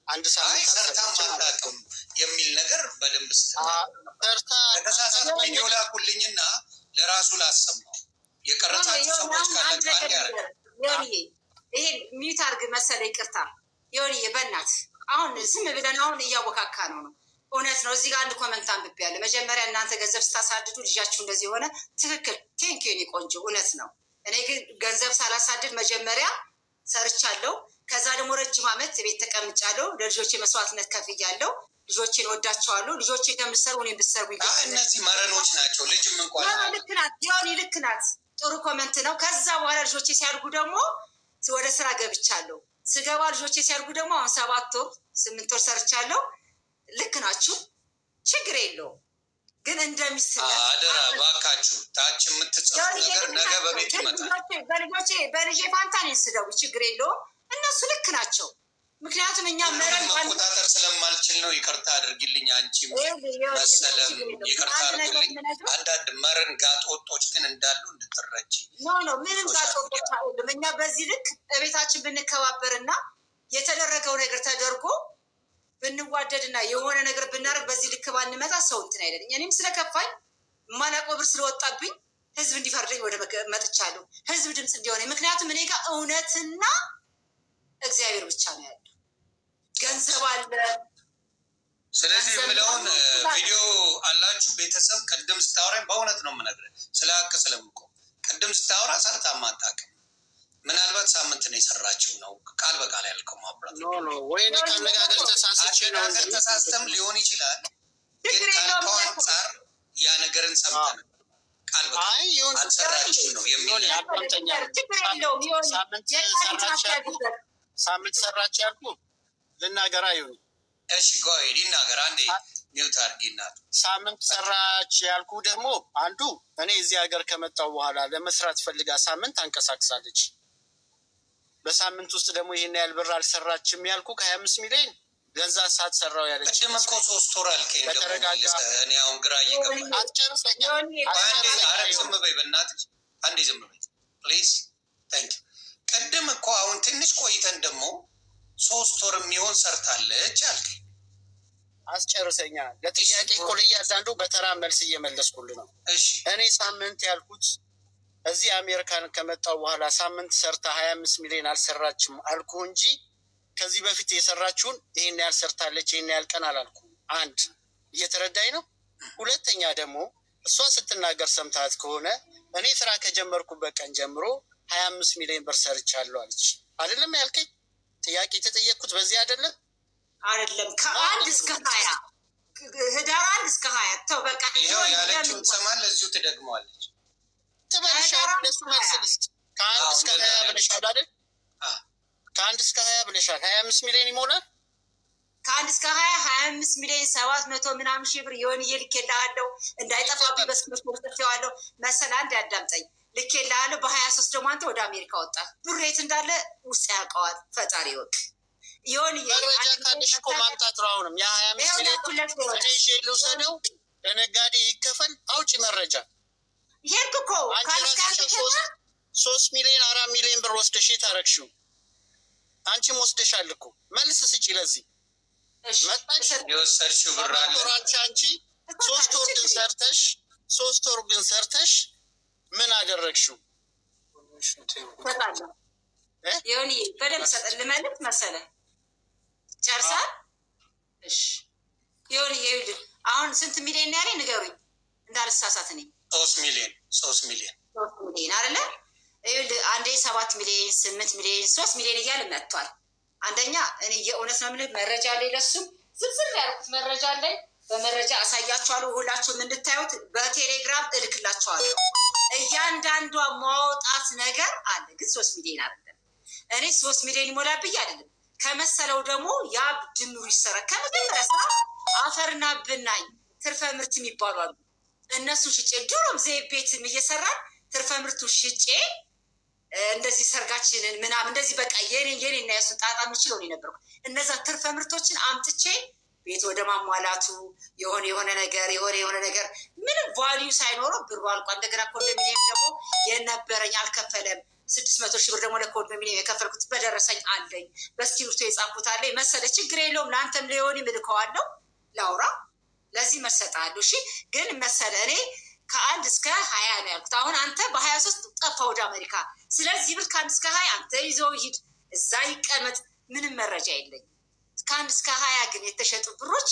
1 ሳምንት ሰርታ ማታውቅም የሚል ነገር በደንብ ሰርታ ከተሳሳት ቪዲዮ ላኩልኝና ለራሱ ላሰማው የቀረጻችሁ ሰዎች ካላችሁ አንድ ያደርግ ይሄ ሚዩት አድርግ መሰለ። ይቅርታ ዮኒዬ በእናትህ አሁን ዝም ብለን አሁን እያወካካ ነው። እውነት ነው። እዚህ ጋር አንድ ኮመንት አንብቤ ያለ መጀመሪያ እናንተ ገንዘብ ስታሳድዱ ልጃችሁ እንደዚህ የሆነ ትክክል ቴንኪው የኔ ቆንጆ እውነት ነው። እኔ ግን ገንዘብ ሳላሳድድ መጀመሪያ ሰርቻለሁ። ከዛ ደግሞ ረጅም ዓመት ቤት ተቀምጫለሁ። ለልጆቼ መስዋዕትነት ከፍያለሁ። ልጆቼን ወዳቸዋለሁ። ልጆቼ ከምትሰሩ እኔም ብትሰሩ እነዚህ መረኖች ናቸው። ልጅም እንኳን ልክ ናት ዮኒ ልክ ናት። ጥሩ ኮመንት ነው። ከዛ በኋላ ልጆቼ ሲያድጉ ደግሞ ወደ ስራ ገብቻለሁ። ስገባ ልጆቼ ሲያድጉ ደግሞ አሁን 7 ወር 8 ወር ሰርቻለሁ። ልክ ናችሁ፣ ችግር የለውም። ግን እንደሚስለ አደራ ባካችሁ ታች የምትጽፉ ነገር ነገ በቤት ይመጣል። በልጄ ፋንታን ስደቡ ችግር የለውም። እነሱ ልክ ናቸው። ምክንያቱም እኛ መቆጣጠር ስለማልችል ነው። ይቅርታ አድርጊልኝ። አንቺ መሰለም ይቅርታ አድርጉልኝ። አንዳንድ መረን ጋጦጦች ግን እንዳሉ እንድትረጂ። ምንም ጋጦጦች አይደለም። እኛ በዚህ ልክ እቤታችን ብንከባበርና የተደረገው ነገር ተደርጎ ብንዋደድና የሆነ ነገር ብናደርግ በዚህ ልክ ባንመጣ ሰው እንትን አይደለኝ። እኔም ስለከፋኝ የማላውቀው ብር ስለወጣብኝ ህዝብ እንዲፈርደኝ ወደ መጥቻለሁ። ህዝብ ድምፅ እንዲሆነ ምክንያቱም እኔ ጋር እውነትና እግዚአብሔር ብቻ ነው ያለው። ገንዘብ አለ። ስለዚህ የምለውን ቪዲዮ አላችሁ ቤተሰብ። ቅድም ስታወራኝ በእውነት ነው የምነግርህ ስለ ሀቅ ስለምቆም። ቅድም ስታወራ ሰርታ ማታውቅም። ምናልባት ሳምንት ነው የሰራችው ነው ቃል በቃል ያልከው። ማብራት ወይ ከአነጋገር ተሳስተም ሊሆን ይችላል። ግን ካልከው አንጻር ያ ነገርን ሰምተን ቃል በቃል አልሰራችም ነው የሚል ሳምንት ሰራች ያልኩ ልናገር አይሆን። እሺ ጎይ ሊናገር አንዴ ኒውት አድርጊና ሳምንት ሰራች ያልኩ ደግሞ አንዱ እኔ እዚህ ሀገር ከመጣው በኋላ ለመስራት ፈልጋ ሳምንት አንቀሳቅሳለች። በሳምንት ውስጥ ደግሞ ይሄን ያህል ብር አልሰራችም ያልኩ ከ25 ሚሊዮን ገንዘብ ሳትሰራው ያለች። ቅድም እኮ 3 ወር አልከኝ። እኔ አሁን ግራ እየገባኝ አትጨርሰኛ። አንዴ ዝም በይ በእናትሽ አንዴ ዝም በይ ፕሊዝ ታንክ ዩ። ቅድም እኮ አሁን ትንሽ ቆይተን ደግሞ 3 ወር የሚሆን ሰርታለች አልከኝ። አስጨርሰኛ። ለጥያቄ እኮ ለእያንዳንዱ በተራ መልስ እየመለስኩልህ ነው። እሺ እኔ ሳምንት ያልኩት እዚህ አሜሪካን ከመጣው በኋላ ሳምንት ሰርታ 25 ሚሊዮን አልሰራችም አልኩ እንጂ ከዚህ በፊት የሰራችውን ይሄን ያህል ሰርታለች ይሄን ያህል ቀን አላልኩ። አንድ እየተረዳኝ ነው። ሁለተኛ ደግሞ እሷ ስትናገር ሰምታት ከሆነ እኔ ስራ ከጀመርኩበት ቀን ጀምሮ 25 ሚሊዮን ብር ሰርቻለሁ አለች። አይደለም ያልከኝ? ጥያቄ የተጠየቅኩት በዚህ አይደለም ከ1 እስከ 20 ህዳር 1 እስከ 20 ተው በቃ። ይኸው ያለችውን ትሰማለህ። እዚሁ ትደግመዋለች። ከአንድ እስከ 20 ብለሻል አይደል? ከአንድ እስከ 20 ብለሻል። 25 ሚሊዮን ይሞላል። ከአንድ እስከ 25 ሚሊዮን 700 ምናምን ሺህ ብር የሆንዬ ልኬልሃለሁ። እንዳይጠፋብኝ በስክሪፕት ወስደዋለሁ። መሰል አንድ ያዳምጠኝ። ልኬልሃለሁ። በ23 ደግሞ አንተ ወደ አሜሪካ ወጣ። ብር የት እንዳለ ውስጥ ያውቀዋል ፈጣሪ ይወቅ። የሆንዬ መረጃ ካለሽ እኮ ማምጣት ነው። አሁንም የ25 ሚሊዮን እኔ ይዤ ልውሰደው፣ ለነጋዴ ይከፈል። አውጪ መረጃ። ይሄን እኮ አንቺ 3 ሚሊዮን 4 ሚሊዮን ብር ወስደሽ ታረክሽው። አንቺም ወስደሻል እኮ መልስ ስጪ። ለዚህ መጣሽ የወሰድሽው ብር አለ። አንቺ 3 ወር ግን ሰርተሽ ምን አደረግሽው? ሰጣለሁ ይሁንዬ፣ በደንብ ሰጠ ልመልስ መሰለህ። ጨርሳል? እሺ ይሁንዬ፣ ይኸውልህ አሁን ስንት ሚሊዮን ነው ያለኝ ንገሩኝ እንዳልሳሳት። እኔ 3 ሚሊዮን አይደለ? ይኸውልህ አንዴ 7 ሚሊዮን 8 ሚሊዮን 3 ሚሊዮን እያለ መጥቷል። አንደኛ እኔ የእውነት ነው የምልህ መረጃ አለኝ፣ ለሱም ዝርዝር ያልኩት መረጃ አለኝ። በመረጃ አሳያችኋለሁ። ሁላችሁም እንድታዩት በቴሌግራም እልክላችኋለሁ። እያንዳንዷ ማውጣት ነገር አለ። ግን 3 ሚሊዮን አይደለም። እኔ 3 ሚሊዮን ይሞላብኝ አይደለም። ከመሰለው ደግሞ ያ ድምሩ ይሰራ። ከመጀመሪያ ስራ አፈርና ብናኝ ትርፈ ምርት የሚባሉ አሉ። እነሱ ሽጬ ድሮም ዘይት ቤትም እየሰራን ትርፈ ምርቱ ሽጬ እንደዚህ ሰርጋችንን ምናምን እንደዚህ በቃ የኔ እና የሱን ጣጣ የምችለው ነው የነበርኩ። እነዛ ትርፈ ምርቶችን አምጥቼ ቤት ወደ ማሟላቱ የሆነ ነገር ምንም ቫሊዩ ሳይኖረው ብሩ አልቋ። እንደገና ኮንዶሚኒየም ደግሞ የነበረኝ አልከፈለም። 600 ሺህ ብር ደግሞ ለኮንዶሚኒየም የከፈልኩት በደረሰኝ አለኝ። በእስክሪብቶ የጻፍኩት አለኝ መሰለ። ችግር የለውም ለአንተም ሊሆን ምልከዋለሁ ላውራ ለዚህ መሰጣለሁ። እሺ ግን መሰለ እኔ ከ1 እስከ 20 ነው ያልኩት። አሁን አንተ በ23 ጠፋ ወደ አሜሪካ። ስለዚህ ብር ከ1 እስከ 20 አንተ ይዘው ይሂድ፣ እዛ ይቀመጥ። ምንም መረጃ የለኝ። ከ1 እስከ 20 ግን የተሸጡ ብሮች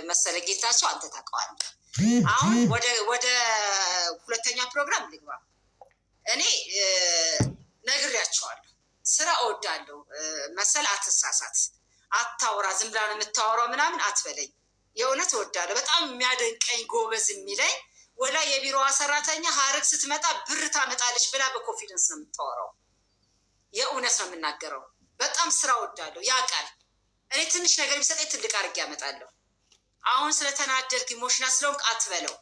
መሰለ ጌታቸው አንተ ታውቀዋለህ። አሁን ወደ ሁለተኛ ፕሮግራም ልግባ። እኔ ነግሬያቸዋለሁ፣ ስራ እወዳለሁ መሰል። አትሳሳት፣ አታውራ፣ ዝም ብላ ነው የምታወራው ምናምን አትበለኝ። የእውነት እወዳለሁ። በጣም የሚያደንቀኝ ጎበዝ የሚለኝ ወላ የቢሮዋ ሰራተኛ ሀረግ ስትመጣ ብር ታመጣለች ብላ በኮንፊደንስ ነው የምታወራው። የእውነት ነው የምናገረው። በጣም ስራ እወዳለሁ። ያ ቃል እኔ ትንሽ ነገር ቢሰጠኝ ትልቅ አድርጌ ያመጣለሁ። አሁን ስለተናደድክ ኢሞሽናል ስለሆንክ አትበለው።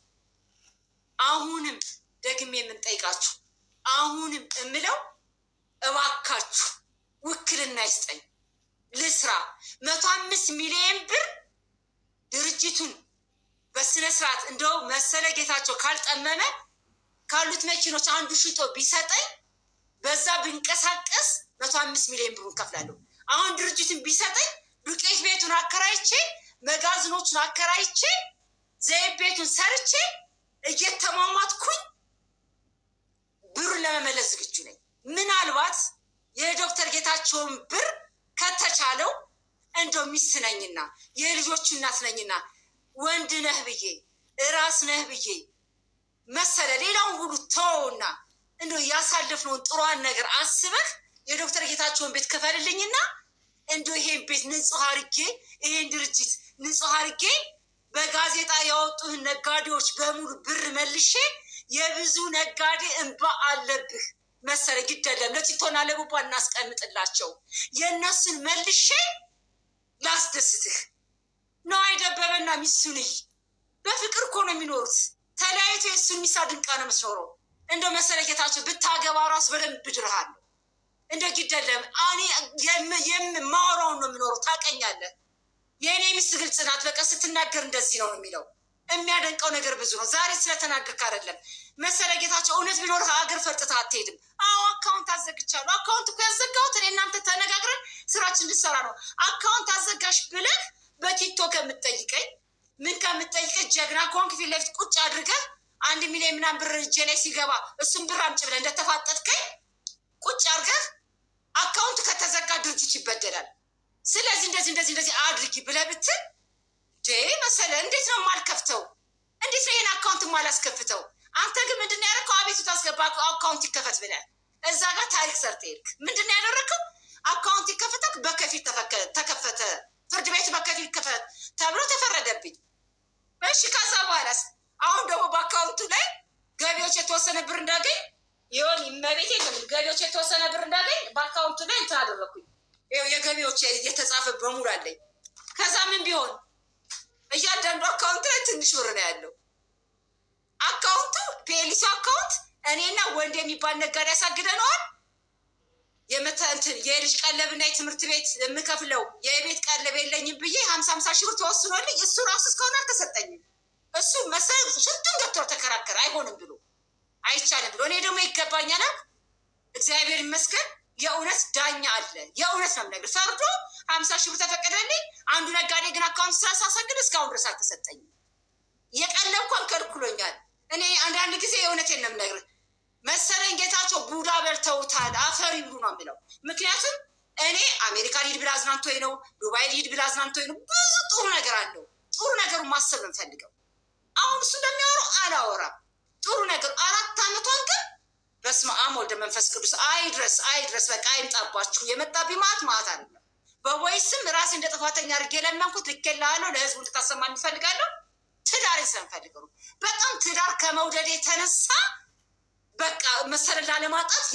አሁንም ደግሜ የምንጠይቃችሁ አሁንም እምለው እባካችሁ ውክልና ይስጠኝ ልስራ። 105 ሚሊዮን ብር ድርጅቱን በስነ ስርዓት እንደው መሰለ ጌታቸው ካልጠመመ ካሉት መኪኖች አንዱ ሽጦ ቢሰጠኝ በዛ ብንቀሳቀስ 105 ሚሊዮን ብሩን ከፍላለሁ። አሁን ድርጅቱን ቢሰጠኝ ዱቄት ቤቱን አከራይቼ መጋዘኖቹን አከራይቼ ዘይት ቤቱን ሰርቼ እየተሟሟትኩኝ ብሩን ለመመለስ ዝግጁ ነኝ። ምናልባት የዶክተር ጌታቸውን ብር ከተቻለው እንደው ሚስት ነኝና የልጆቹ እናት ነኝና ወንድ ነህ ብዬ እራስ ነህ ብዬ መሰለ ሌላውን ሁሉ ተወውና እንደው ያሳለፍነውን ጥሩዋን ነገር አስበህ የዶክተር ጌታቸውን ቤት ክፈልልኝና እንደው ይሄን ቤት ንጹህ አርጌ ይሄን ድርጅት ንጹህ አርጌ በጋዜጣ ያወጡህን ነጋዴዎች በሙሉ ብር መልሼ የብዙ ነጋዴ እንባ አለብህ መሰለ። ግደለም ለቲቶና ለቡባ እናስቀምጥላቸው። የእነሱን መልሼ ላስደስትህ ነው። አይደበበና ሚስቱንይ በፍቅር እኮ ነው የሚኖሩት። ተለያይቶ የእሱን ሚስት አድንቃ ነው የምትኖረው። እንደ መሰለ ጌታቸው ብታገባ ራሱ በደንብ ብድርሃለሁ። እንደ ግደለም እኔ የማወራውን ነው የሚኖረው። ታውቀኛለህ። የእኔ ሚስት ግልጽ ናት። በቃ ስትናገር እንደዚህ ነው የሚለው። የሚያደንቀው ነገር ብዙ ነው። ዛሬ ስለተናገርክ አይደለም መሰለ ጌታቸው። እውነት ቢኖር ሀገር ፈርጥተህ አትሄድም። አዎ አካውንት አዘግቻለሁ። አካውንት እኮ ያዘጋሁት እኔ እናንተ ተነጋግረን ስራችን እንድሰራ ነው። አካውንት አዘጋሽ ብለህ በቲክቶክ ከምትጠይቀኝ ምን ከምትጠይቀኝ ጀግና ከሆንክ ፊት ለፊት ቁጭ አድርገህ 1 ሚሊዮን ምናምን ብር እጄ ላይ ሲገባ እሱም ብር አምጪ ብለህ እንደተፋጠጥከኝ ቁጭ አድርገህ አካውንቱ ከተዘጋ ድርጅት ይበደላል። ስለዚህ እንደዚህ አድርጊ ብለህ ብትል መሰለ እንዴት ነው የማልከፍተው? እንዴት ነው ይሄን አካውንት የማላስከፍተው? አንተ ግን ምንድን ነው ያደረግከው? አቤቱ ታስገባ አካውንት ይከፈት ብለህ እዛ ጋር ታሪክ ሰርተህ ሄድክ። ምንድን ነው ያደረግከው? አካውንት ይከፈተክ በከፊል ተከፈተ። ፍርድ ቤቱ በከፊል ይከፈት ተብሎ ተፈረደብኝ። እሺ ከዛ በኋላስ አሁን ደግሞ በአካውንቱ ላይ ገቢዎች የተወሰነ ብር እንዳገኝ ይሆን መቤት የለም ገቢዎች የተወሰነ ብር እንዳገኝ በአካውንቱ ላይ እንትን አደረኩኝ። ይኸው የገቢዎች የተጻፈ በሙሉ አለኝ። ከዛ ምን ቢሆን እያንዳንዱ አካውንት ላይ ትንሽ ብር ነው ያለው። አካውንቱ ፒኤልሲ አካውንት እኔና ወንድ የሚባል ነጋዴ ያሳግደነዋል። የልጅ ቀለብና የትምህርት ቤት የምከፍለው የቤት ቀለብ የለኝም ብዬ 50 ሺህ ብር ተወስኖልኝ እሱ ራሱ እስካሁን አልተሰጠኝም። እሱ መሰል ሽንቱን ገብተው ተከራከረ። አይሆንም ብሎ አይቻልም ብሎ እኔ ደግሞ ይገባኛል። እግዚአብሔር ይመስገን የእውነት ዳኛ አለ። የእውነት ነው የምነግርህ። ፈርዶ 50 ሺህ ብር ተፈቀደልኝ። አንዱ ነጋዴ ግን አካውንት ስላሳሰግድ እስካሁን ድረስ አልተሰጠኝም። የቀለብ እንኳን ከልክሎኛል። እኔ አንዳንድ ጊዜ የእውነቴን ነው የምነግርህ። መሰለኝ ጌታቸው ቡዳ በልተውታል አፈር ይብሉ ነው የሚለው። ምክንያቱም እኔ አሜሪካ ሊድ ብላ አዝናንቶኝ ነው፣ ዱባይ ሊድ ብላ አዝናንቶኝ ነው። ብዙ ጥሩ ነገር አለው። ጥሩ ነገሩን ማሰብ ነው የምፈልገው። አሁን እሱ እንደሚያወራው አላወራም። ጥሩ ነገር 4 ዓመቷን ግን በስመ አብ ወልደ መንፈስ ቅዱስ አይድረስ በቃ አይምጣባችሁ። የመጣብኝ ማት አይደለም። በወይስም ራሴ እንደ ጥፋተኛ አድርጌ የለመንኩት ልኬልሃለሁ። ለህዝቡ እንድታሰማ እንፈልጋለሁ። ትዳር ስለምፈልገው በጣም ትዳር ከመውደድ የተነሳ በቃ መሰረት ላለማጣት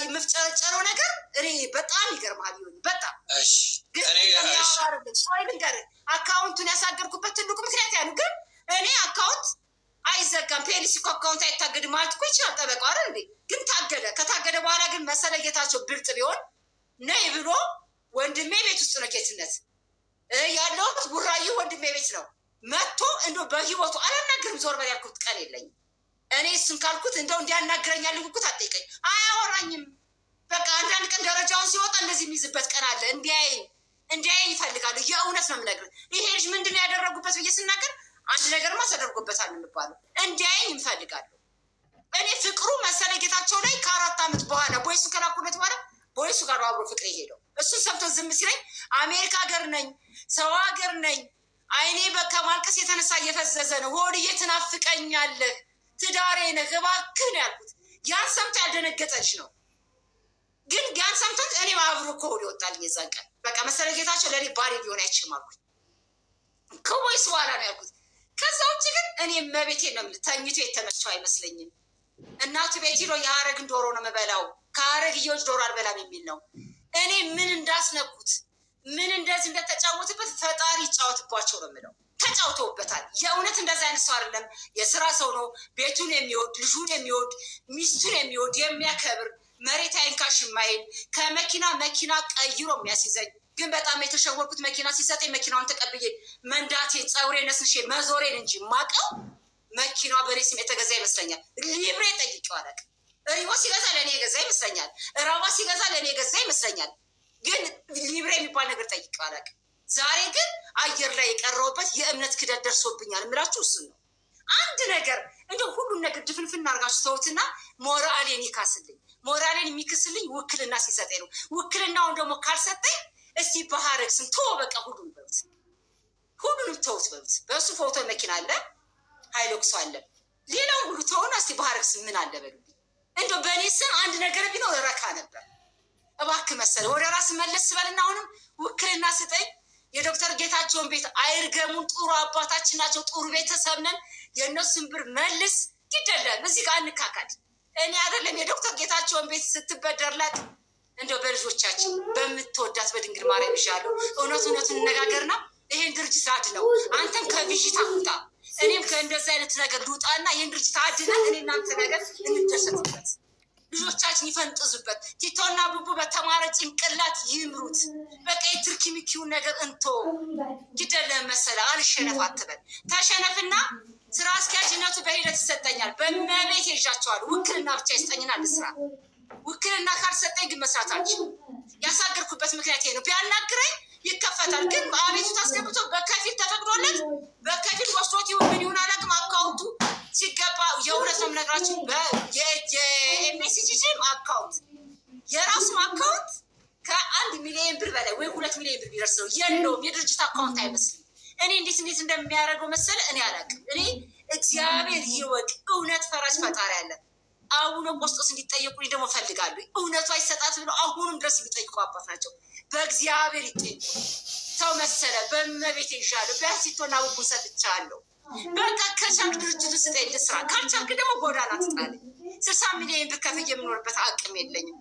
የምፍጨረጨረው ነገር እኔ በጣም ይገርማል። ይሆን በጣም ግን አካውንቱን ያሳገርኩበት ትልቁ ምክንያት ያሉ ግን እኔ አካውንት አይዘጋም። ፒኤልሲ እኮ አካውንት አይታገድም ማለት እኮ ይችላል ጠበቃው አይደል እንዴ? ግን ታገደ። ከታገደ በኋላ ግን መሰለ ጌታቸው ብልጥ ቢሆን ነይ ብሎ ወንድሜ ቤት ውስጥ ነው ጌትነት ያለሁት ቡራዩ ወንድሜ ቤት ነው መጥቶ እንደው በህይወቱ አላናገርም ዞር በል ያልኩት ቀን የለኝም። እኔ እሱን ካልኩት እንደው እንዲያናግረኛል ልኩት አጠይቀኝ አያወራኝም። በቃ አንዳንድ ቀን ደረጃውን ሲወጣ እንደዚህ የሚይዝበት ቀን አለ። እንዲያየኝ ይፈልጋሉ። የእውነት ነው የምነግርህ። ይሄ ልጅ ምንድን ነው ያደረጉበት ብዬ ስናገር አንድ ነገርማ ተደርጎበታል የሚባለው እንዲያየኝ ይፈልጋሉ። እኔ ፍቅሩ መሰለ ጌታቸው ላይ ከ4 ዓመት በኋላ ቦይሱ ከላኩለት በኋላ ቦይሱ ጋር አብሮ ፍቅር የሄደው እሱን ሰምቶ ዝም ሲለኝ አሜሪካ ሀገር ነኝ ሰው ሀገር ነኝ አይኔ ከማልቀስ የተነሳ እየፈዘዘ ነው። ሆድዬ ትናፍቀኛለህ ትዳሬ ነህ እባክህ ነው ያልኩት። ያን ሰምቶ ያልደነገጠች ነው። ግን ያን ሰምቶ እኔ አብሮ ከሆድ ይወጣል የዛን ቀን በቃ መሰለ ጌታቸው ለእኔ ባሪ ሊሆን አይችልም አልኩት። ከቦይስ በኋላ ነው ያልኩት። ከዛ ውጭ ግን እኔ መቤቴ ነው ተኝቶ የተመቸው አይመስለኝም። እናቱ ቤት ሄዶ የሀረግን ዶሮ ነው የምበላው ከሀረግ እየወጭ ዶሮ አልበላም የሚል ነው። እኔ ምን እንዳስነኩት ምን እንደዚህ እንደተጫወትበት ፈጣሪ ይጫወትባቸው ነው የምለው። ተጫውተውበታል። የእውነት እንደዛ አይነት ሰው አይደለም። የስራ ሰው ነው። ቤቱን የሚወድ ልጁን የሚወድ ሚስቱን የሚወድ የሚያከብር መሬት አይንካሽ የማይል ከመኪና መኪና ቀይሮ የሚያስይዘኝ ግን በጣም የተሸወርኩት መኪና ሲሰጠኝ መኪናውን ተቀብዬ መንዳቴን ፀጉሬ ነስንሼ መዞሬን እንጂ ማቀው መኪናዋ በኔ ስም የተገዛ ይመስለኛል። ሊብሬ ጠይቄው አላውቅም። ሪቦ ሲገዛ ለእኔ የገዛ ይመስለኛል። ራባ ሲገዛ ለእኔ የገዛ ይመስለኛል። ግን ሊብሬ የሚባል ነገር ጠይቄው አላውቅም። ዛሬ ግን አየር ላይ የቀረውበት የእምነት ክደት ደርሶብኛል። የምላችሁ እሱን ነው። አንድ ነገር እንደው ሁሉን ነገር ድፍንፍና አድርጋችሁ ተውትና ሞራሌን ይካስልኝ። ሞራሌን የሚክስልኝ ውክልና ሲሰጠኝ ነው። ውክልናውን ደግሞ ካልሰጠኝ እስቲ በሀረግ ስም ተወ በቃ ሁሉም በሉት፣ ሁሉንም ተውት በሉት። በእሱ ፎቶ መኪና አለ፣ ሃይሎክሱ አለ፣ ሌላውን ሁሉ ተሆነ እስቲ በሀረግ ስም ምን አለ በሉልኝ። እንደው በእኔ ስም አንድ ነገር ቢኖር ረካ ነበር። እባክህ መሰለ ወደ ራስ መለስ ስበልና አሁንም ውክልና ስጠኝ። የዶክተር ጌታቸውን ቤት አይርገሙን። ጥሩ አባታችን ናቸው። ጥሩ ቤተሰብ ነን። የእነሱን ብር መልስ ይደለም። እዚህ ጋር እንካካድ። እኔ አይደለም የዶክተር ጌታቸውን ቤት ስትበደርላት እንደው በልጆቻችን በምትወዳት በድንግል ማርያም ይሻሉ። እውነቱን እንነጋገርና ይሄን ድርጅት አድነው። አንተም ከቪዥታ ውጣ፣ እኔም ከእንደዚህ አይነት ነገር ልውጣና ይህን ድርጅት አድነን እኔ እናንተ ነገር እንደሰትበት ልጆቻችን ይፈንጥዙበት። ቲቶና ቡቡ በተማረ ጭንቅላት ይምሩት። በቃ የትርኪ ሚኪውን ነገር እንቶ ግደለ መሰለ አልሸነፍ አትበል። ተሸነፍና ስራ አስኪያጅነቱ በሂደት ይሰጠኛል። በመቤት ይዣቸዋል። ውክልና ብቻ ይስጠኝና ልስራ። ውክልና ካልሰጠኝ ግን መስራት አልችልም። ያሳገርኩበት ምክንያት ይሄ ነው። ቢያናግረኝ ይከፈታል። ግን አቤቱታ አስገብቶ በከፊል ተፈቅዶለት በከፊል ወስዶት ይሁን ምን ይሁን አላውቅም። አካውንቱ ሲገባ የእውነት ነው የምነግራችሁ። የኤምኤስጂም አካውንት የራሱም አካውንት ከ1 ሚሊዮን ብር በላይ ወይ 2 ሚሊዮን ብር ቢደርስ ነው የለውም። የድርጅት አካውንት አይመስልም። እኔ እንዴት እንደሚያደርገው መሰለ እኔ አላውቅም። እኔ እግዚአብሔር ይወቅ። እውነት ፈራጅ ፈጣሪ አለ። አቡነ ቆስጦስ እንዲጠየቁ ደግሞ ፈልጋለሁ። እውነቱ አይሰጣት ብለው አሁንም ድረስ የሚጠይቁ አባት ናቸው። በእግዚአብሔር ይጠይቁ። ሰው መሰለ በመቤት ይሻለሁ። ቢያንሲቶና ቡቡን ሰጥቻለሁ። በቃ ከቻልክ ድርጅቱ ስጠኝ ልስራ፣ ካልቻልክ ደግሞ ጎዳና ትጣለኝ። 60 ሚሊዮን ብር ከፍዬ የምኖርበት አቅም የለኝም።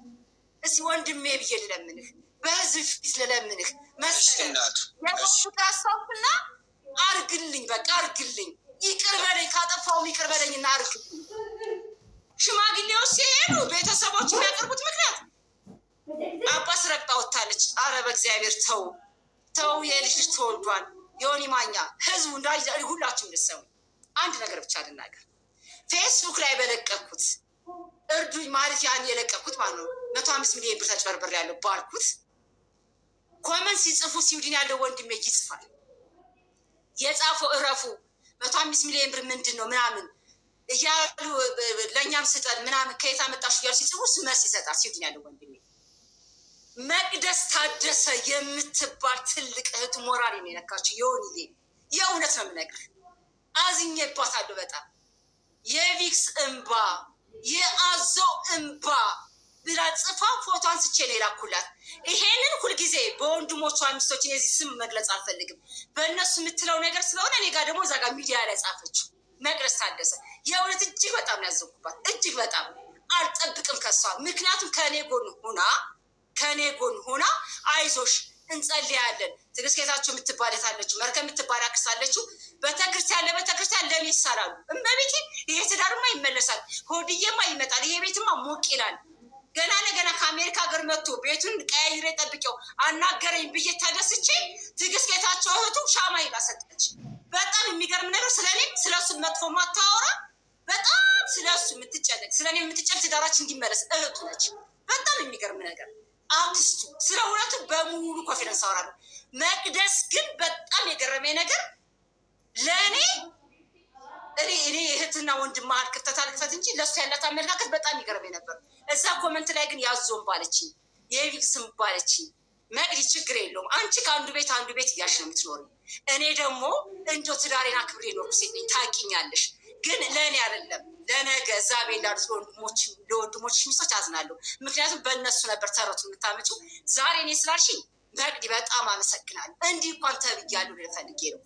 እስኪ ወንድሜ ብዬ ልለምንህ፣ በህዝብ ፊት ልለምንህ መሰለህ ያሳውና አርግልኝ፣ በቃ አርግልኝ፣ ይቅር በለኝ፣ ካጠፋውም ይቅር በለኝና አርግልኝ። ሽማግሌዎች ሲሄዱ ቤተሰቦች የሚያቀርቡት ምክንያት አባስ ረግጣ ወታለች። አረ በእግዚአብሔር ተው ተው፣ የልጅ ልጅ ተወልዷል። ዮኒ ማኛ ህዝቡ ሁላችሁም ልትሰሙ አንድ ነገር ብቻ ልናገር። ፌስቡክ ላይ በለቀኩት እርዱኝ ማለት ያን የለቀኩት ማለት ነው 105 ሚሊዮን ብር ተጭበርብር ያለው ባልኩት ኮመንት ሲጽፉ ስዊድን ያለው ወንድሜ ይጽፋል። የጻፈው እረፉ 105 ሚሊዮን ብር ምንድን ነው ምናምን እያሉ ለእኛም ስጠን ምናምን ከየት አመጣሽ እያሉ ሲጽፉ ስመስ ይሰጣል። ስዊድን ያለው ወንድሜ መቅደስ ታደሰ የምትባል ትልቅ እህቱ ሞራል የነካችው የሆንዬ የእውነት ነው የምነግርህ። አዝኜባታለሁ በጣም የቪክስ እንባ የአዞ እንባ ብላ ጽፋ ፎቶ አንስቼ ነው የላኩላት። ይሄንን ሁልጊዜ በወንድሞቿ ሚስቶች የዚህ ስም መግለጽ አልፈልግም፣ በእነሱ የምትለው ነገር ስለሆነ እኔ ጋር ደግሞ እዛ ጋር ሚዲያ ላይ ጻፈችው መቅደስ ታደሰ። የእውነት እጅግ በጣም ነው ያዘንኩባት፣ እጅግ በጣም አልጠብቅም ከሷ። ምክንያቱም ከኔ ጎን ሆና አይዞሽ እንጸልያለን። ትግስት ጌታቸው የምትባል የታለችው መርከብ የምትባል አክስታለችው ቤተክርስቲያን ለቤተክርስቲያን ለኔ ይሳላሉ። እመቤቴ ይሄ ትዳርማ ይመለሳል፣ ሆድዬማ ይመጣል፣ ይሄ ቤትማ ሞቅ ይላል። ገና ለገና ከአሜሪካ ሀገር መጥቶ ቤቱን ቀያይሬ ጠብቄው አናገረኝ ብዬ ተደስቼ ትግስት ጌታቸው እህቱ ሻማ ይላ ሰጠች። በጣም የሚገርም ነገር ስለኔም ስለሱ መጥፎ ማታወራ በጣም ስለሱ የምትጨነቅ ስለኔ የምትጨነቅ ትዳራችን እንዲመለስ እህቱ ነች። በጣም የሚገርም ነገር አክስቱ ስለ እውነቱ በሙሉ ኮንፊደንስ አወራለሁ። መቅደስ ግን በጣም የገረመኝ ነገር ለእኔ እኔ እህትና ወንድም መሀል ክፍተት አልክፈት እንጂ ለእሱ ያላት አመለካከት በጣም ይገርመኝ ነበር። እዛ ኮመንት ላይ ግን ያዞን ባለችኝ የቪክስም ባለችኝ መቅዲ ችግር የለውም አንቺ ከአንዱ ቤት አንዱ ቤት እያልሽ ነው የምትኖሪ። እኔ ደግሞ እንዶ ትዳሬን አክብሬ ኖርኩ ሴት ነኝ ታውቂኛለሽ። ግን ለእኔ አይደለም ለነገ እዛ ቤት ላሉት ለወንድሞች ሚስቶች አዝናለሁ። ምክንያቱም በእነሱ ነበር ተረቱ የምታመጪው። ዛሬ እኔ ስላልሽኝ መቅዲ በጣም አመሰግናለሁ። እንዲህ እንኳን ተብያለሁ ልፈልጌ ነው።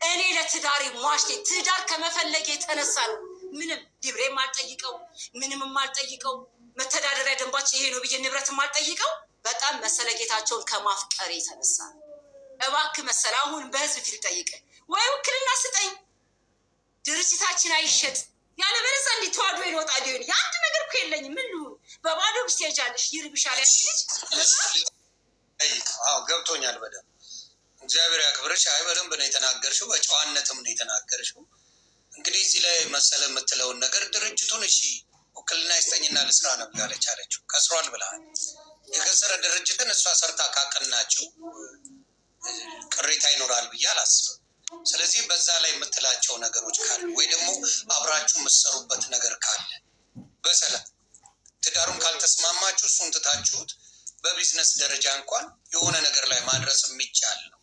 እኔ ለትዳሬ ሟሽ ትዳር ከመፈለጌ የተነሳ ነው ምንም ዲብሬም አልጠይቀው ምንም አልጠይቀው መተዳደሪያ ደንባችን ይሄ ነው ብዬ ንብረትም አልጠይቀው። በጣም መሰለ ጌታቸውን ከማፍቀሬ የተነሳ ነው። እባክህ መሰለ አሁን በህዝብ ፊት ጠይቅ ወይ ውክልና ስጠኝ፣ ድርጅታችን አይሸጥ ያለበለዚያ እንዲህ ተዋዶ ይወጣ ሊሆን የአንድ ነገር እኮ የለኝም። ምን በባዶ ግስት ሄጃለሽ ይርብሻል ያለች ገብቶኛል በደንብ እግዚአብሔር ያክብርሽ። አይ በደንብ ነው የተናገርሽው፣ በጨዋነትም ነው የተናገርሽው። እንግዲህ እዚህ ላይ መሰለ የምትለውን ነገር ድርጅቱን እሺ ውክልና ይስጠኝና ልስራ ነው ያለች አለችው። ከስሯል ብለሃል። የከሰረ ድርጅትን እሷ ሰርታ ካቀናችው ቅሬታ ይኖራል ብዬ አላስብም። ስለዚህ በዛ ላይ የምትላቸው ነገሮች ካሉ ወይ ደግሞ አብራችሁ የምትሰሩበት ነገር ካለ በሰላም ትዳሩን ካልተስማማችሁ እሱን ትታችሁት በቢዝነስ ደረጃ እንኳን የሆነ ነገር ላይ ማድረስ የሚቻል ነው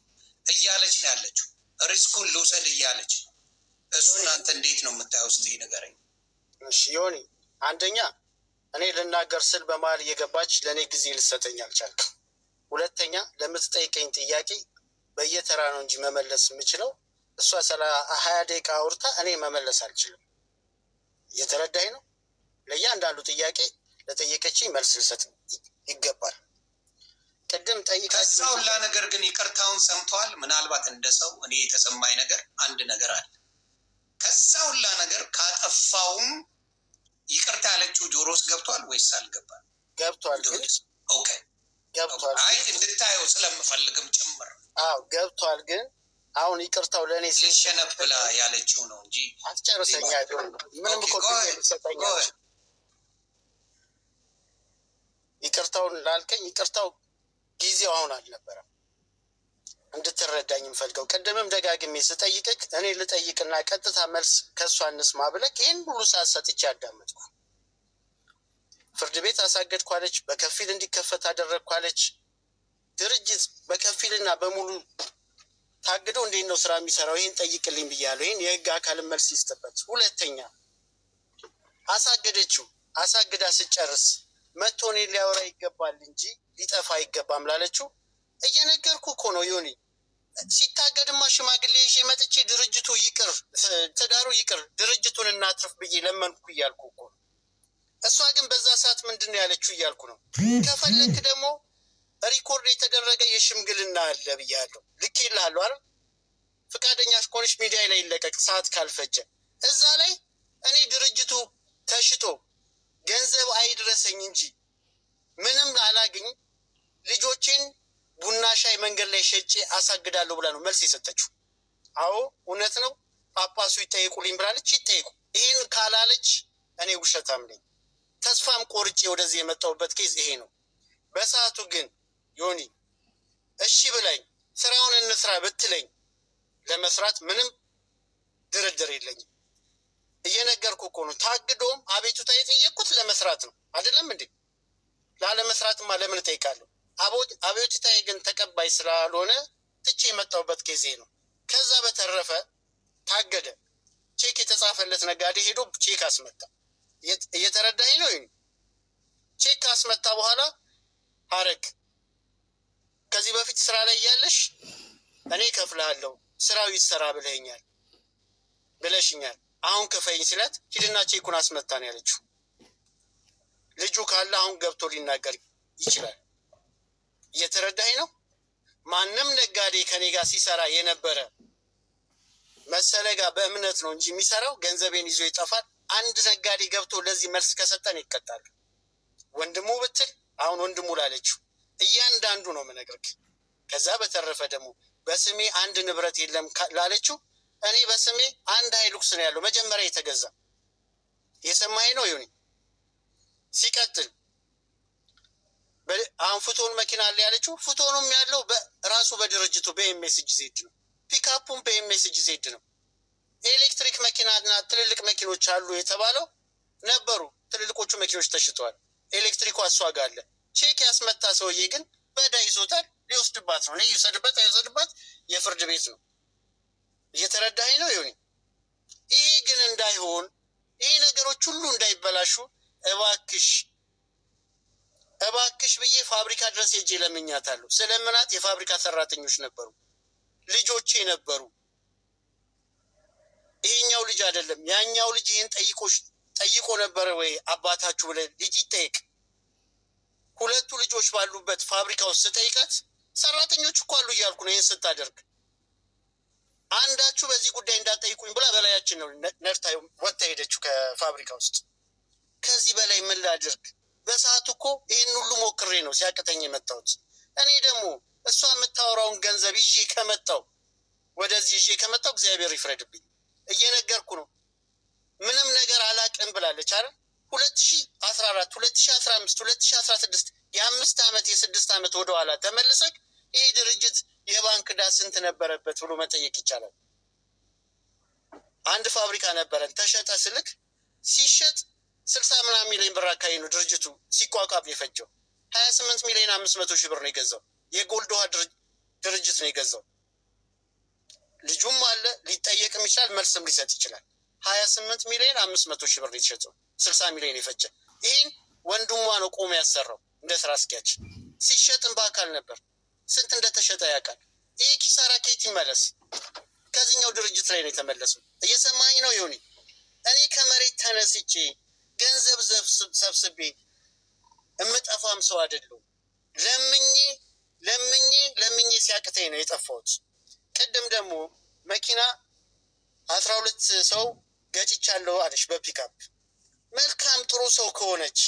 እያለች ነው ያለችው። ሪስኩን ልውሰድ እያለች ነው። እሱን አንተ እንዴት ነው የምታየው? እስኪ ንገረኝ። እሺ ዮኒ፣ አንደኛ እኔ ልናገር ስል በመሀል እየገባች ለእኔ ጊዜ ልሰጠኝ አልቻልክም። ሁለተኛ ለምትጠይቀኝ ጥያቄ በየተራ ነው እንጂ መመለስ የምችለው እሷ 20 ደቂቃ አውርታ እኔ መመለስ አልችልም። እየተረዳኝ ነው? ለእያንዳንዱ ጥያቄ ለጠየቀችኝ መልስ ልሰጥ ይገባል። ቅድም ጠይቃችሁ ከዛ ሁላ ነገር ግን ይቅርታውን ሰምተዋል። ምናልባት እንደ ሰው እኔ የተሰማኝ ነገር አንድ ነገር አለ። ከዛ ሁላ ነገር ካጠፋውም ይቅርታ ያለችው ጆሮስ ገብቷል ወይስ አልገባል? ገብቷል። ኦኬ ገብቷል። አይ እንድታየው ስለምፈልግም ጭምር ገብቷል። ግን አሁን ይቅርታው ለእኔ ልሸነፍ ብላ ያለችው ነው እንጂ አስጨርሰኛ ምንም እኮ ሰጠኛ። ይቅርታውን ላልከኝ ይቅርታው ጊዜው አሁን አልነበረም። እንድትረዳኝ የምፈልገው ቅድምም ደጋግሜ ስጠይቅህ እኔ ልጠይቅና ቀጥታ መልስ ከእሷ እንስማ ብለህ ይህን ሁሉ ሰዓት ሰጥቼ አዳመጥኩ። ፍርድ ቤት አሳገድኳለች፣ በከፊል እንዲከፈት አደረግኳለች። ድርጅት በከፊልና በሙሉ ታግዶ እንዴት ነው ስራ የሚሰራው? ይህን ጠይቅልኝ ብያለሁ። ይህን የህግ አካልን መልስ ይስጥበት። ሁለተኛ አሳገደችው። አሳግዳ ስጨርስ መጥቶ እኔን ሊያወራ ይገባል እንጂ ሊጠፋ አይገባም ላለችው እየነገርኩ እኮ ነው ዮኒ። ሲታገድማ ሽማግሌ ይዤ መጥቼ ድርጅቱ ይቅር፣ ትዳሩ ይቅር፣ ድርጅቱን እናትርፍ ብዬ ለመንኩ እያልኩ እኮ ነው። እሷ ግን በዛ ሰዓት ምንድን ነው ያለችው እያልኩ ነው። ከፈለክ ደግሞ ሪኮርድ የተደረገ የሽምግልና አለ ብያለሁ፣ ልኬልሃለሁ አይደል? ፈቃደኛ ከሆነች ሚዲያ ላይ ይለቀቅ፣ ሰዓት ካልፈጀ። እዛ ላይ እኔ ድርጅቱ ተሽጦ ገንዘብ አይድረሰኝ እንጂ ምንም አላግኝ፣ ልጆቼን ቡና ሻይ መንገድ ላይ ሸጬ አሳግዳለሁ ብላ ነው መልስ የሰጠችው። አዎ እውነት ነው፣ ጳጳሱ ይጠይቁልኝ ብላለች። ይጠይቁ። ይህን ካላለች እኔ ውሸታም ነኝ። ተስፋም ቆርጬ ወደዚህ የመጣሁበት ኬዝ ይሄ ነው። በሰዓቱ ግን ዮኒ እሺ ብላኝ ስራውን እንስራ ብትለኝ ለመስራት ምንም ድርድር የለኝም። እየነገርኩ እኮ ነው። ታግዶም አቤቱታ የጠየቅኩት ለመስራት ነው አይደለም እንዴ? ላለመስራትማ ለምን እጠይቃለሁ? አቤቱታዬ ግን ተቀባይ ስላልሆነ ትቼ የመጣሁበት ጊዜ ነው። ከዛ በተረፈ ታገደ። ቼክ የተጻፈለት ነጋዴ ሄዶ ቼክ አስመታ። እየተረዳኝ ነው። ቼክ አስመታ በኋላ ሀረግ ከዚህ በፊት ስራ ላይ ያለሽ እኔ ከፍልሃለሁ ስራው ይሰራ ብለሽኛል፣ አሁን ክፈይኝ ስላት ሂድና ቼኩን አስመታ ነው ያለችው። ልጁ ካለ አሁን ገብቶ ሊናገር ይችላል። እየተረዳኝ ነው። ማንም ነጋዴ ከኔ ጋር ሲሰራ የነበረ መሰለ ጋር በእምነት ነው እንጂ የሚሰራው ገንዘቤን ይዞ ይጠፋል። አንድ ነጋዴ ገብቶ ለዚህ መልስ ከሰጠን ይቀጣል። ወንድሙ ብትል አሁን ወንድሙ ላለችው እያንዳንዱ ነው የምነግርህ። ከዛ በተረፈ ደግሞ በስሜ አንድ ንብረት የለም ላለችው እኔ በስሜ አንድ ሃይሉክስ ነው ያለው መጀመሪያ የተገዛ። የሰማኸኝ ነው ይሁን። ሲቀጥል አሁን ፉቶን መኪና አለ ያለችው ፉቶኑም ያለው ራሱ በድርጅቱ በኤምኤስጂ ዜድ ነው። ፒክአፑም በኤምኤስጂ ዜድ ነው። ኤሌክትሪክ መኪናና ትልልቅ መኪኖች አሉ የተባለው ነበሩ። ትልልቆቹ መኪኖች ተሽተዋል። ኤሌክትሪኩ እሷ ጋር አለ። ቼክ ያስመታ ሰውዬ ግን በዳ ይዞታል። ሊወስድባት ነው። ይውሰድበት አይወሰድባት የፍርድ ቤት ነው። እየተረዳኝ ነው ይሁን። ይሄ ግን እንዳይሆን፣ ይሄ ነገሮች ሁሉ እንዳይበላሹ እባክሽ ብዬ ፋብሪካ ድረስ ሄጄ ለምኛታለሁ። ስለምናት የፋብሪካ ሰራተኞች ነበሩ፣ ልጆቼ ነበሩ። ይሄኛው ልጅ አይደለም ያኛው ልጅ ይህን ጠይቆ ነበረ ወይ አባታችሁ ብለ ልጅ ይጠይቅ። ሁለቱ ልጆች ባሉበት ፋብሪካ ውስጥ ስጠይቃት ሰራተኞች እኮ አሉ እያልኩ ነው። ይህን ስታደርግ አንዳችሁ በዚህ ጉዳይ እንዳጠይቁኝ ብላ በላያችን ነው ነርታ ወጥታ ሄደችው ከፋብሪካ ውስጥ። ከዚህ በላይ ምን ላድርግ? በሰዓቱ እኮ ይህን ሁሉ ሞክሬ ነው ሲያቅተኝ የመጣሁት። እኔ ደግሞ እሷ የምታወራውን ገንዘብ ይዤ ከመጣው እግዚአብሔር ይፍረድብኝ። እየነገርኩ ነው። ምንም ነገር አላቅም ብላለች አይደል? 2014 2015 2016 የ5 ዓመት የ6 ዓመት ወደኋላ ተመልሰክ ይህ ድርጅት የባንክ ዕዳ ስንት ነበረበት ብሎ መጠየቅ ይቻላል። አንድ ፋብሪካ ነበረን ተሸጠ ስልክ ሲሸጥ 60 ምናምን ሚሊዮን ብር አካባቢ ነው ድርጅቱ ሲቋቋም የፈጀው። 28 ሚሊዮን 500 ሺህ ብር ነው የገዛው። የጎልድ ውሃ ድርጅት ነው የገዛው። ልጁም አለ ሊጠየቅም ይችላል፣ መልስም ሊሰጥ ይችላል። 28 ሚሊዮን 500 ሺህ ብር የተሸጠው 60 ሚሊዮን የፈጀ። ይህን ወንድሟ ነው ቆሞ ያሰራው እንደ ስራ አስኪያጅ። ሲሸጥም በአካል ነበር። ስንት እንደተሸጠ ያውቃል። ይህ ኪሳራ ከየት ይመለስ? ከዚህኛው ድርጅት ላይ ነው የተመለሰው። እየሰማኝ ነው ይሁን። እኔ ከመሬት ተነስቼ ገንዘብ ሰብስቤ የምጠፋም ሰው አይደለሁም። ለምኜ ሲያቅተኝ ነው የጠፋሁት። ቅድም ደግሞ መኪና 12 ሰው ገጭቻለሁ አለች በፒክአፕ። መልካም ጥሩ ሰው ከሆነች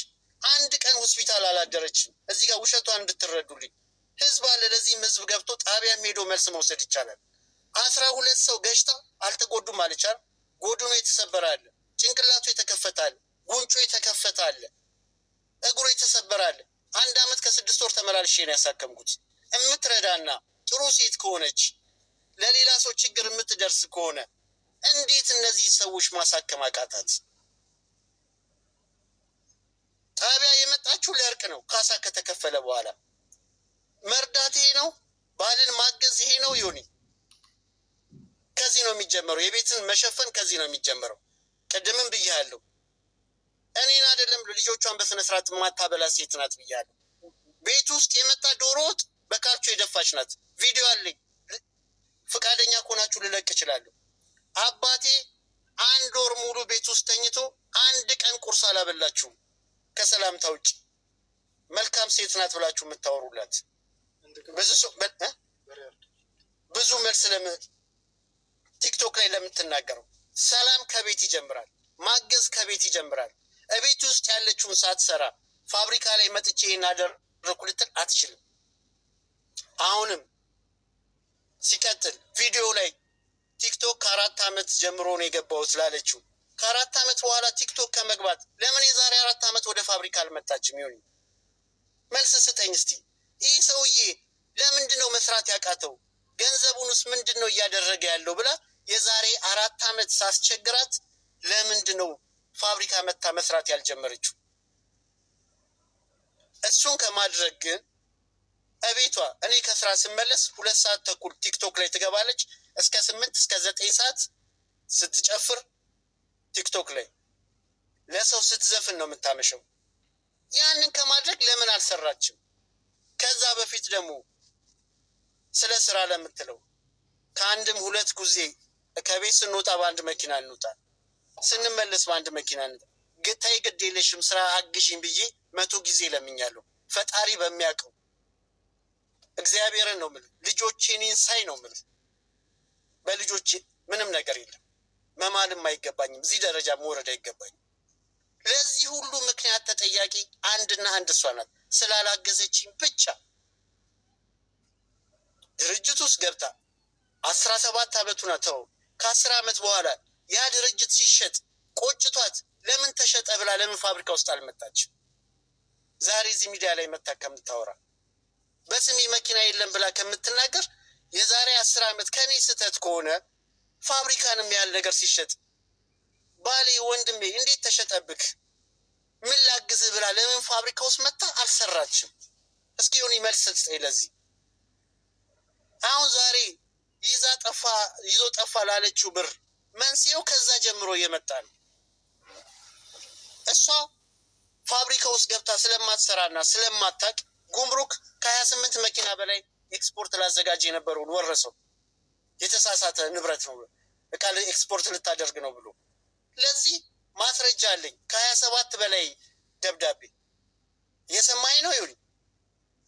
አንድ ቀን ሆስፒታል አላደረችም። እዚህ ጋር ውሸቷን እንድትረዱልኝ። ህዝብ አለ። ለዚህም ህዝብ ገብቶ ጣቢያም ሄዶ መልስ መውሰድ ይቻላል። 12 ሰው ገጭታ አልተጎዱም አለቻል። ጎድኑ የተሰበረ አለ፣ ጭንቅላቱ የተከፈተ አለ፣ ጉንጩ የተከፈተ አለ፣ እግሩ የተሰበረ አለ። 1 ዓመት ከ6 ወር ተመላልሼ ነው ያሳከምኩት። የምትረዳና ጥሩ ሴት ከሆነች ለሌላ ሰው ችግር የምትደርስ ከሆነ እንዴት እነዚህ ሰዎች ማሳከም አቃታት? ጣቢያ የመጣችው ለእርቅ ነው። ካሳ ከተከፈለ በኋላ መርዳት ይሄ ነው። ባልን ማገዝ ይሄ ነው። ይሁን ከዚህ ነው የሚጀመረው። የቤትን መሸፈን ከዚህ ነው የሚጀመረው። ቅድምም ብያለሁ። እኔን አይደለም ልጆቿን በስነስርዓት ማታበላ ሴት ናት ብያለሁ። ቤት ውስጥ የመጣ ዶሮ ወጥ በካልቾ የደፋች ናት። ቪዲዮ አለኝ። ፈቃደኛ ከሆናችሁ ልለቅ እችላለሁ። አባቴ 1 ወር ሙሉ ቤት ውስጥ ተኝቶ 1 ቀን ቁርስ አላበላችሁም። ከሰላምታ ውጭ መልካም ሴት ናት ብላችሁ የምታወሩላት ብዙ መልስ ቲክቶክ ላይ ለምትናገረው ሰላም ከቤት ይጀምራል። ማገዝ ከቤት ይጀምራል። እቤት ውስጥ ያለችውን ሳትሰራ ፋብሪካ ላይ መጥቼ እናደርኩ ልትል አትችልም። አሁንም ሲቀጥል ቪዲዮ ላይ ቲክቶክ ከ4 ዓመት ጀምሮ ነው የገባሁት ላለችው ከ4 ዓመት በኋላ ቲክቶክ ከመግባት ለምን የዛሬ 4 ዓመት ወደ ፋብሪካ አልመጣችም? ይሁን መልስ ስጠኝ እስቲ። ይህ ሰውዬ ለምንድን ነው መስራት ያቃተው? ገንዘቡንስ ምንድን ነው እያደረገ ያለው ብላ የዛሬ 4 ዓመት ሳስቸግራት ለምንድን ነው ፋብሪካ መታ መስራት ያልጀመረችው? እሱን ከማድረግ ግን እቤቷ እኔ ከስራ ስመለስ 2 ሰዓት ተኩል ቲክቶክ ላይ ትገባለች። እስከ 8 እስከ 9 ሰዓት ስትጨፍር ቲክቶክ ላይ ለሰው ስትዘፍን ነው የምታመሸው። ያንን ከማድረግ ለምን አልሰራችም? ከዛ በፊት ደግሞ ስለ ስራ ለምትለው ከአንድም 2 ጊዜ ከቤት ስንወጣ በአንድ መኪና እንውጣ፣ ስንመለስ በአንድ መኪና እንውጣ። ግታይ ግድ የለሽም ስራ አግሽኝ ብዬ 100 ጊዜ ለምኛለሁ። ፈጣሪ በሚያውቀው እግዚአብሔርን ነው የምልህ። ልጆቼን ሳይ ነው የምልህ። በልጆቼ ምንም ነገር የለም። መማልም አይገባኝም። እዚህ ደረጃ መውረድ አይገባኝም። ለዚህ ሁሉ ምክንያት ተጠያቂ አንድና አንድ እሷ ናት። ስላላገዘችኝ ብቻ ድርጅት ውስጥ ገብታ 17 ዓመቱ ናት። ተው ከ10 ዓመት በኋላ ያ ድርጅት ሲሸጥ ቆጭቷት ለምን ተሸጠ ብላ ለምን ፋብሪካ ውስጥ አልመጣችም? ዛሬ እዚህ ሚዲያ ላይ መታ ከምታወራ በስሜ መኪና የለም ብላ ከምትናገር የዛሬ 10 ዓመት ከኔ ስህተት ከሆነ ፋብሪካንም ያህል ነገር ሲሸጥ ባሌ ወንድሜ እንዴት ተሸጠብክ ምን ላግዝ ብላ ለምን ፋብሪካ ውስጥ መታ አልሰራችም? እስኪ ሆኒ መልስ ስጠኝ ለዚህ። አሁን ዛሬ ይዞ ጠፋ ላለችው ብር መንስኤው ከዛ ጀምሮ የመጣ ነው። እሷ ፋብሪካ ውስጥ ገብታ ስለማትሰራና ስለማታቅ ጉምሩክ ከ28 መኪና በላይ ኤክስፖርት ላዘጋጅ የነበረውን ወረሰው። የተሳሳተ ንብረት ነው እቃ ኤክስፖርት ልታደርግ ነው ብሎ ለዚህ ማስረጃ አለኝ። ከ27 በላይ ደብዳቤ የሰማኝ ነው። ይሁን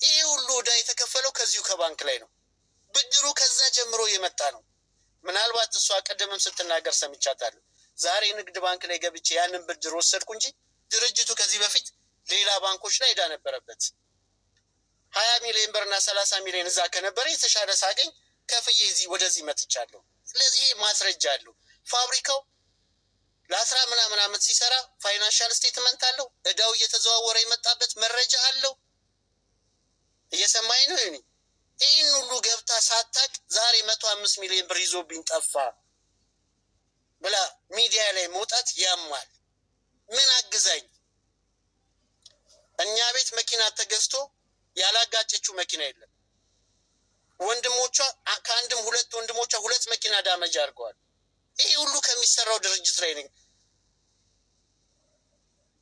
ይህ ሁሉ ዕዳ የተከፈለው ከዚሁ ከባንክ ላይ ነው። ብድሩ ከዛ ጀምሮ የመጣ ነው። ምናልባት እሷ ቀደምም ስትናገር ሰምቻታለሁ። ዛሬ ንግድ ባንክ ላይ ገብቼ ያንን ብድር ወሰድኩ እንጂ ድርጅቱ ከዚህ በፊት ሌላ ባንኮች ላይ ዕዳ ነበረበት። 20 ሚሊዮን ብርና 30 ሚሊዮን እዛ ከነበረ የተሻለ ሳገኝ ከፍዬ ወደዚህ መጥቻለሁ። ስለዚህ ማስረጃ አለው። ፋብሪካው ለ10 ምናምን ዓመት ሲሰራ ፋይናንሻል ስቴትመንት አለው። ዕዳው እየተዘዋወረ የመጣበት መረጃ አለው። እየሰማኝ ነው። ይህን ሁሉ ገብታ ሳታቅ ዛሬ 105 ሚሊዮን ብር ይዞብኝ ጠፋ ብላ ሚዲያ ላይ መውጣት ያማል። ምን አግዛኝ? እኛ ቤት መኪና ተገዝቶ ያላጋጨችው መኪና የለም። ወንድሞቿ ከአንድም 2 ወንድሞቿ 2 መኪና ዳመጅ አድርገዋል። ይሄ ሁሉ ከሚሰራው ድርጅት ላይ ነኝ።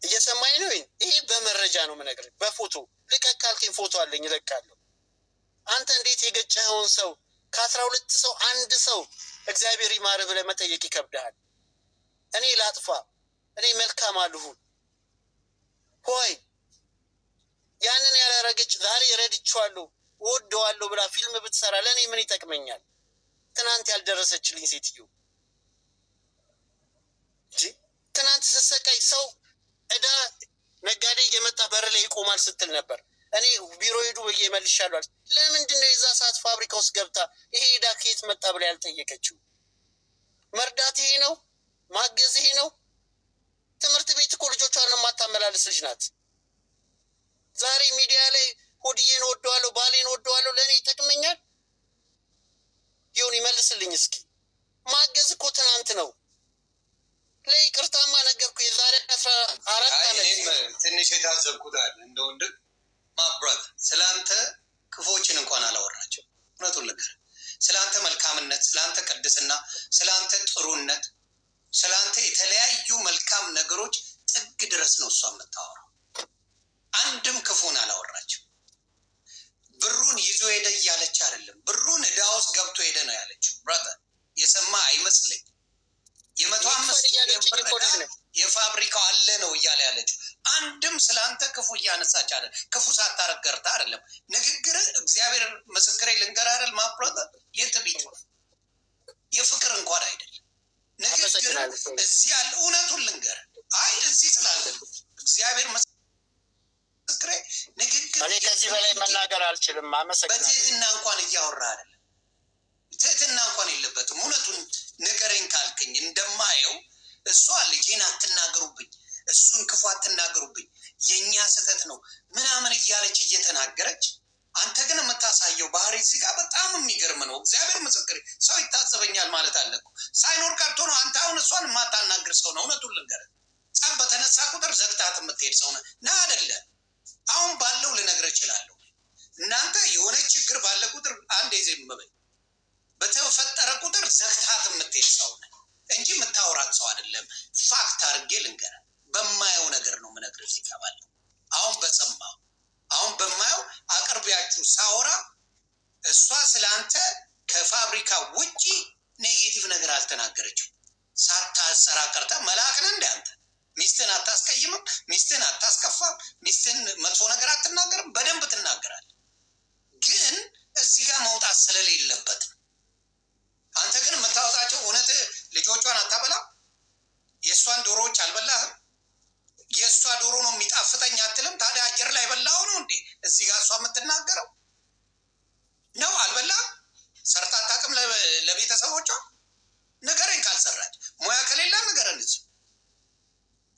እየሰማኝ ነው። ይሄ በመረጃ ነው የምነግርህ። በፎቶ ልቀቅ ካልከኝ ፎቶ አለኝ እለቃለሁ። አንተ እንዴት የገጨኸውን ሰው ከ12 ሰው 1 ሰው እግዚአብሔር ይማርህ ብለህ መጠየቅ ይከብድሃል? እኔ ላጥፋ፣ እኔ መልካም አልሁን ሆይ ያንን ያላረገች ዛሬ ረድቼዋለሁ እወደዋለሁ ብላ ፊልም ብትሰራ ለእኔ ምን ይጠቅመኛል? ትናንት ያልደረሰችልኝ ሴትዮ እንጂ ትናንት ስትሰቃይ ሰው ዕዳ ነጋዴ እየመጣ በር ላይ ይቆማል ስትል ነበር። እኔ ቢሮ ሄዱ ብዬ መልሻለሁ። ለምንድን ነው የዛ ሰዓት ፋብሪካ ውስጥ ገብታ ይሄ ዕዳ ከየት መጣ ብላ ያልጠየቀችው? መርዳት ይሄ ነው? ማገዝ ይሄ ነው? ትምህርት ቤት እኮ ልጆቿን የማታመላልስ ልጅ ናት። ዛሬ ሚዲያ ላይ ሆድዬን ወደዋለሁ፣ ባሌን ወደዋለሁ ለእኔ ይጠቅመኛል? ይሁን ይመልስልኝ እስኪ። ማገዝ እኮ ትናንት ነው። ለይቅርታማ ነገርኩ የዛሬ 14 ዓመት ትንሽ የታዘብኩት አለ እንደ ወንድም ማብራት ስለአንተ ክፎችን እንኳን አላወራቸው። እውነቱን ልንገርህ፣ ስለአንተ መልካምነት፣ ስለአንተ ቅድስና፣ ስለአንተ ጥሩነት፣ ስለአንተ የተለያዩ መልካም ነገሮች ጥግ ድረስ ነው እሷ የምታወራው። አንድም ክፉን አላወራቸው። ብሩን ይዞ ሄደ እያለች አይደለም፣ ብሩን ዕዳ ውስጥ ገብቶ ሄደ ነው ያለችው። ብራዘር የሰማ አይመስለኝ። 105 ሚሊዮን ብር የፋብሪካው አለ ነው እያለ ያለችው። አንድም አንድም ስለ አንተ ክፉ እያነሳች አይደል፣ ክፉ ሳታረገርታ አይደለም። ንግግር እግዚአብሔር ምስክሬ ልንገርህ አይደል፣ ማፕሮት የትዕቢት የፍቅር እንኳን አይደል ንግግር። እዚህ ያለ እውነቱን ልንገርህ፣ አይ እዚህ ስላለ እግዚአብሔር ምስክሬ ንግግር እኔ ከዚህ በላይ መናገር አልችልም። አመሰግናለሁ። በትህትና እንኳን እያወራ አይደለም፣ ትህትና እንኳን የለበትም። እውነቱን ንገረኝ ካልከኝ እንደማየው እሷ ልጄን አትናገሩብኝ፣ እሱን ክፉ አትናገሩብኝ፣ የእኛ ስህተት ነው ምናምን እያለች እየተናገረች፣ አንተ ግን የምታሳየው ባህሪ እዚህ ጋር በጣም የሚገርም ነው። እግዚአብሔር ምስክር ሰው ይታዘበኛል ማለት አለ እኮ ሳይኖር ቀርቶ ነው። አንተ አሁን እሷን የማታናግር ሰው ነው። እውነቱን ልንገርህ፣ ጸብ በተነሳ ቁጥር ዘግታት የምትሄድ ሰው ነህ ና አደለ። አሁን ባለው ልነግርህ እችላለሁ። እናንተ የሆነ ችግር ባለ ቁጥር አንድ ዜ በይ በተፈጠረ ቁጥር ዘግታት የምትሄድ ሰው ነህ እንጂ የምታወራት ሰው አይደለም። ፋክት አድርጌ ልንገርህ፣ በማየው ነገር ነው የምነግርህ። እዚህ ጋር ባለው አሁን በማየው አቅርቢያችሁ ሳወራ እሷ ስለ አንተ ከፋብሪካ ውጪ ኔጌቲቭ ነገር አልተናገረችም። ሳታሰራ ቀርታ መልአክ ነህ እንደ አንተ ሚስትህን አታስቀይምም፣ ሚስትህን አታስከፋም፣ ሚስትህን መጥፎ ነገር አትናገርም። በደንብ ትናገራለህ፣ ግን እዚህ ጋር መውጣት ስለሌለበት ነው። አንተ ግን የምታወጣቸው እውነት ልጆቿን አታበላም። የእሷን ዶሮዎች አልበላህም። የእሷ ዶሮ ነው የሚጣፍጠኝ አትልም። ታዲያ አየር ላይ በላው ነው እንዴ እዚህ ጋር እሷ የምትናገረው ነው? አልበላህም። ሰርታ አታውቅም ለቤተሰቦቿ። ንገረኝ ካልሰራች፣ ሙያ ከሌላ ንገረን። እዚህ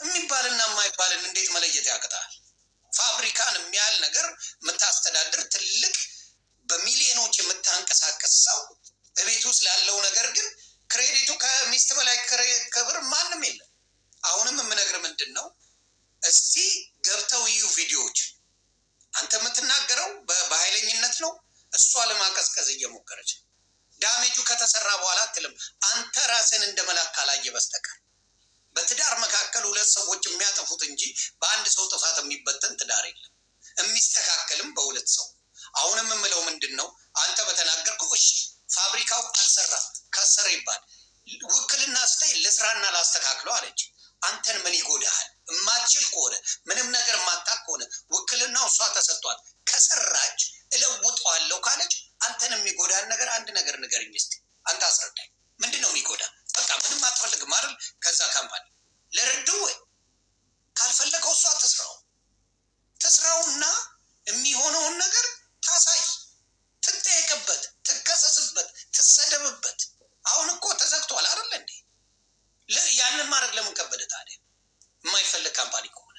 የሚባልና የማይባልን እንዴት መለየት ያቅታል? ፋብሪካን የሚያህል ነገር የምታስተዳድር ትልቅ በሚሊዮኖች የምታንቀሳቀስ ሰው በቤት ውስጥ ላለው ነገር ግን ክሬዲቱ ከሚስት በላይ ክብር ማንም የለም። አሁንም የምነግር ምንድን ነው፣ እስቲ ገብተው ይዩ ቪዲዮዎች። አንተ የምትናገረው በኃይለኝነት ነው፣ እሷ ለማቀዝቀዝ እየሞከረች ዳሜጁ ከተሰራ በኋላ አትልም። አንተ ራስን እንደ መላክ ካላየ በስተቀር በትዳር መካከል ሁለት ሰዎች የሚያጠፉት እንጂ በአንድ ሰው ጥፋት የሚበተን ትዳር የለም። የሚስተካከልም በሁለት ሰው። አሁንም የምለው ምንድን ነው፣ አንተ በተናገርከው እሺ ፋብሪካው አልሰራ ከሰረ ይባል ውክልና ስጠኝ ልስራና ላስተካክለው አለች። አንተን ምን ይጎዳሃል? እማትችል ከሆነ ምንም ነገር የማታውቅ ከሆነ ውክልናው እሷ ተሰጥቷት ከሰራች እለውጠዋለሁ ካለች አንተን የሚጎዳን ነገር አንድ ነገር ንገረኝ እስኪ። አንተ አስረዳኝ። ምንድን ነው የሚጎዳ? በቃ ምንም አትፈልግም አይደል? ከዛ ካምፓኒ ለርድው ወይ ካልፈለገው እሷ ትስራውና የሚሆነውን ነገር ታሳይ፣ ትጠየቅበት፣ ትከሰስበት፣ ትሰደብበት። አሁን እኮ ተዘግቷል አይደል እንዴ? ያንን ማድረግ ለምን ከበደ ታዲያ? የማይፈልግ ካምፓኒ ከሆነ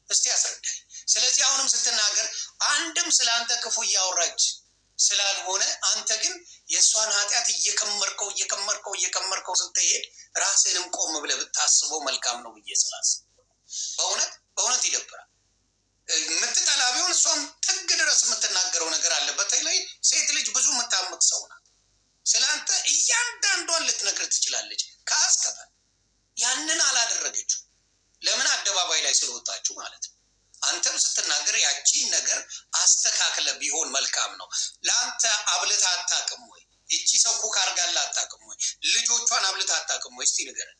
እስቲ አስረዳኝ። ስለዚህ አሁንም ስትናገር አንድም ስለ አንተ ክፉ እያወራች ስላልሆነ አንተ ግን የእሷን ኃጢአት እየከመርከው ስትሄድ ራስህንም ቆም ብለህ ብታስበው መልካም ነው ብዬ ስላስብ በእውነት ይደብራል። የምትጠላ ቢሆን እሷም ጥግ ድረስ የምትናገረው ነገር አለ። በተለይ ሴት ልጅ ብዙ የምታምቅ ሰው ናት። ስለ አንተ እያንዳንዷን ልትነግር ትችላለች ከአስከፈ። ያንን አላደረገችው። ለምን? አደባባይ ላይ ስለወጣችሁ ማለት ነው። አንተም ስትናገር ያቺን ነገር አስተካክለ ቢሆን መልካም ነው። ለአንተ አብልታ አታውቅም ወይ? እቺ ሰው ኩክ አድርጋላ አታውቅም ወይ? ልጆቿን አብልታ አታውቅም ወይ? እስቲ ንገረን።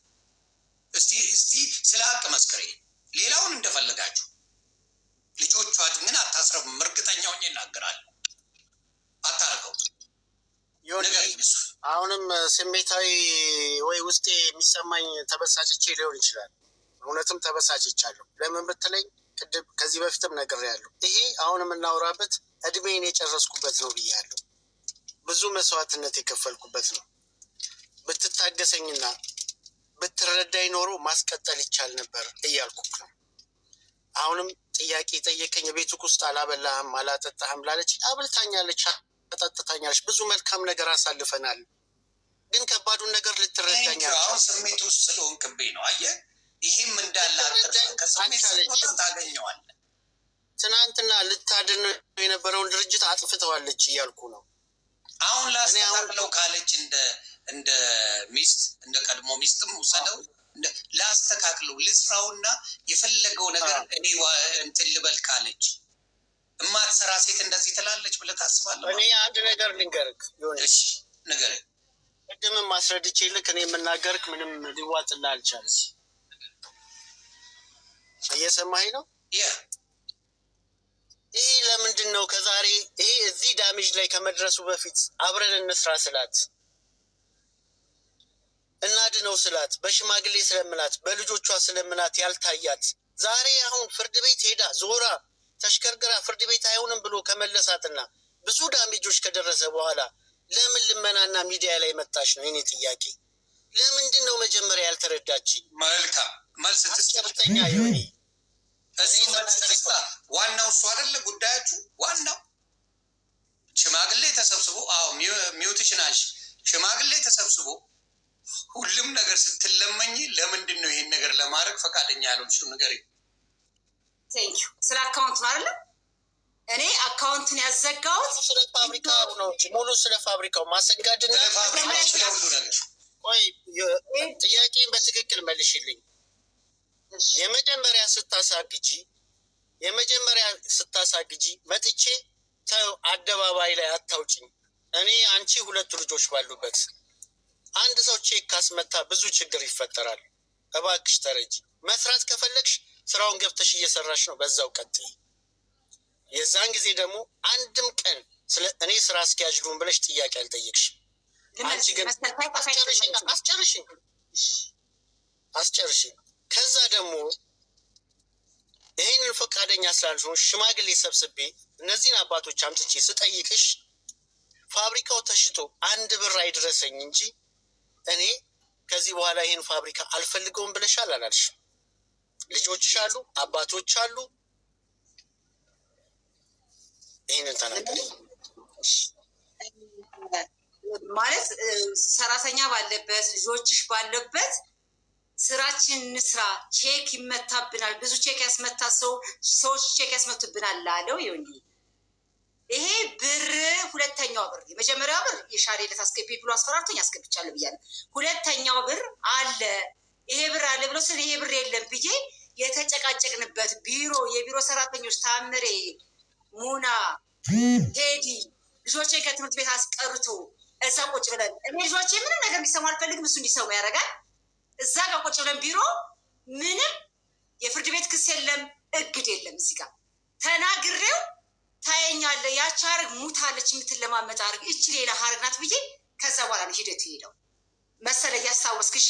እስቲ ስለ ሀቅ መስክሬ። ሌላውን እንደፈለጋችሁ ልጆቿን ግን አታስረብም። እርግጠኛ ሆኜ እናገራለሁ። አታረገው። አሁንም ስሜታዊ ወይ ውስጤ የሚሰማኝ ተበሳጭቼ ሊሆን ይችላል። እውነትም ተበሳጭቻለሁ። ለምን ብትለኝ ከዚህ በፊትም ነግሬያለሁ። ይሄ አሁን የምናወራበት እድሜን የጨረስኩበት ነው ብያለሁ። ብዙ መስዋዕትነት የከፈልኩበት ነው። ብትታገሰኝና ብትረዳኝ ኖሮ ማስቀጠል ይቻል ነበር እያልኩክ ነው። አሁንም ጥያቄ ጠየቀኝ። ቤቱ ውስጥ አላበላህም አላጠጣህም ላለች፣ አብልታኛለች፣ አጠጥታኛለች። ብዙ መልካም ነገር አሳልፈናል። ግን ከባዱን ነገር ልትረዳኝ አሁን ስሜት ውስጥ ስለሆንክብኝ ነው። አየህ፣ ይህም እንዳለ ከስሜት ስትወጣ ታገኘዋለህ። ትናንትና ልታድን የነበረውን ድርጅት አጥፍተዋለች እያልኩ ነው። አሁን ላስተካክለው ካለች እንደ ሚስት እንደ ቀድሞ ሚስትም ውሰደው ላስተካክለው ልስራውና የፈለገው ነገር እኔ እንትን ልበል ካለች እማትሰራ ሴት እንደዚህ ትላለች ብለህ ታስባለህ? እኔ አንድ ነገር ልንገርክ። እሺ ንገረኝ። ቅድምም ማስረድቼ ልክ እኔ የምናገርክ ምንም ሊዋጥልህ አልቻለም። እየሰማኸኝ ነው? ይሄ ለምንድን ነው ከዛሬ ይሄ እዚህ ዳሜጅ ላይ ከመድረሱ በፊት አብረን እንስራ ስላት እናድነው ስላት በሽማግሌ ስለምናት በልጆቿ ስለምናት ያልታያት ዛሬ አሁን ፍርድ ቤት ሄዳ ዞራ ተሽከርክራ ፍርድ ቤት አይሆንም ብሎ ከመለሳትና ብዙ ዳሜጆች ከደረሰ በኋላ ለምን ልመናና ሚዲያ ላይ መጣች ነው የኔ ጥያቄ። ለምንድን ነው መጀመሪያ ያልተረዳች? መልካም መልስ ትስጠኛ ይሆኔ ዋናው እሱ አይደለ ጉዳያችሁ። ዋናው ሽማግሌ ተሰብስቦ ሚውትሽን አንሺ። ሽማግሌ ተሰብስቦ ሁሉም ነገር ስትለመኝ ለምንድን ነው ይሄን ነገር ለማድረግ ፈቃደኛ ያልሆንሽው? ንገሪኝ። ቴንኪው። ስለ አካውንት ነው አይደለ? እኔ አካውንቱን ያዘጋሁት ስለ ፋብሪካው ነው እንጂ ሙሉ ስለ ፋብሪካው ማሰጋድና ስለ ሁሉ ነገር። ቆይ ጥያቄን በትክክል መልሽልኝ። የመጀመሪያ ስታሳግጂ መጥቼ አደባባይ ላይ አታውጭኝ። እኔ አንቺ ሁለት ልጆች ባሉበት አንድ ሰው ቼክ ካስመታ ብዙ ችግር ይፈጠራል። እባክሽ ተረጂ። መስራት ከፈለግሽ ስራውን ገብተሽ እየሰራሽ ነው፣ በዛው ቀጥይ። የዛን ጊዜ ደግሞ አንድም ቀን ስለ እኔ ስራ አስኪያጅ ልሁን ብለሽ ጥያቄ አልጠየቅሽም። አንቺ ግን አስጨርሽኝ። ከዛ ደግሞ ይህንን ፈቃደኛ ስላልሆን ሽማግሌ ሰብስቤ እነዚህን አባቶች አምጥቼ ስጠይቅሽ ፋብሪካው ተሽጦ 1 ብር አይድረሰኝ እንጂ እኔ ከዚህ በኋላ ይህን ፋብሪካ አልፈልገውም ብለሻል አላልሽ? ልጆችሽ አሉ፣ አባቶች አሉ። ይህንን ተናገሪ። ማለት ሰራተኛ ባለበት ልጆችሽ ባለበት ስራችን እንስራ። ቼክ ይመታብናል፣ ብዙ ቼክ ያስመታ ሰዎች ቼክ ያስመቱብናል ላለው ይሁን። ይሄ ብር ሁለተኛው ብር የመጀመሪያው ብር የሻሬለት አስገቢ ብሎ አስፈራርቶኝ አስገብቻለሁ ብያለሁ። ሁለተኛው ብር አለ፣ ይሄ ብር አለ ብሎ ስለ ይሄ ብር የለም ብዬ የተጨቃጨቅንበት ቢሮ የቢሮ ሰራተኞች ታምሬ፣ ሙና፣ ቴዲ ልጆቼን ከትምህርት ቤት አስቀርቶ እዛ ቁጭ ብለን እኔ ልጆቼ ምንም ነገር እንዲሰሙ አልፈልግም፣ እሱ እንዲሰሙ ያደርጋል። እዛ ጋር ቁጭ ብለን ቢሮ ምንም የፍርድ ቤት ክስ የለም፣ እግድ የለም። እዚህ ጋር ተናግሬው ታየኛለ ያቺ ሀረግ ሙታለች የምትለማመጥ ሀረግ እቺ ሌላ ሀረግ ናት ብዬ ከዛ በኋላ ነው ሂደቱ ሄደው መሰለ እያስታወስክሽ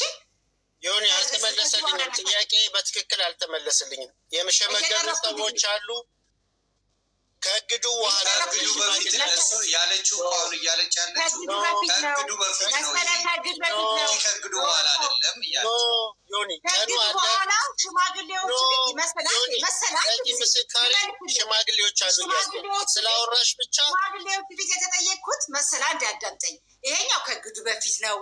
የሆነ ያልተመለሰልኝም ጥያቄ በትክክል አልተመለስልኝም። የመሸመገሉ ሰዎች አሉ። ከእግዱ በኋላ ከእግዱ በፊት እሱ ያለችው አሁን እያለች ያለችው ከእግዱ በፊት ነው፣ ከእግዱ በኋላ አይደለም እያለች ከእግዱ በኋላ ሽማግሌዎች ሽማግሌዎች አሉ ስላወራሽ ብቻ ሽማግሌዎች ፊት የተጠየቅኩት መሰላ እንዲያዳምጠኝ። ይሄኛው ከእግዱ በፊት ነው፣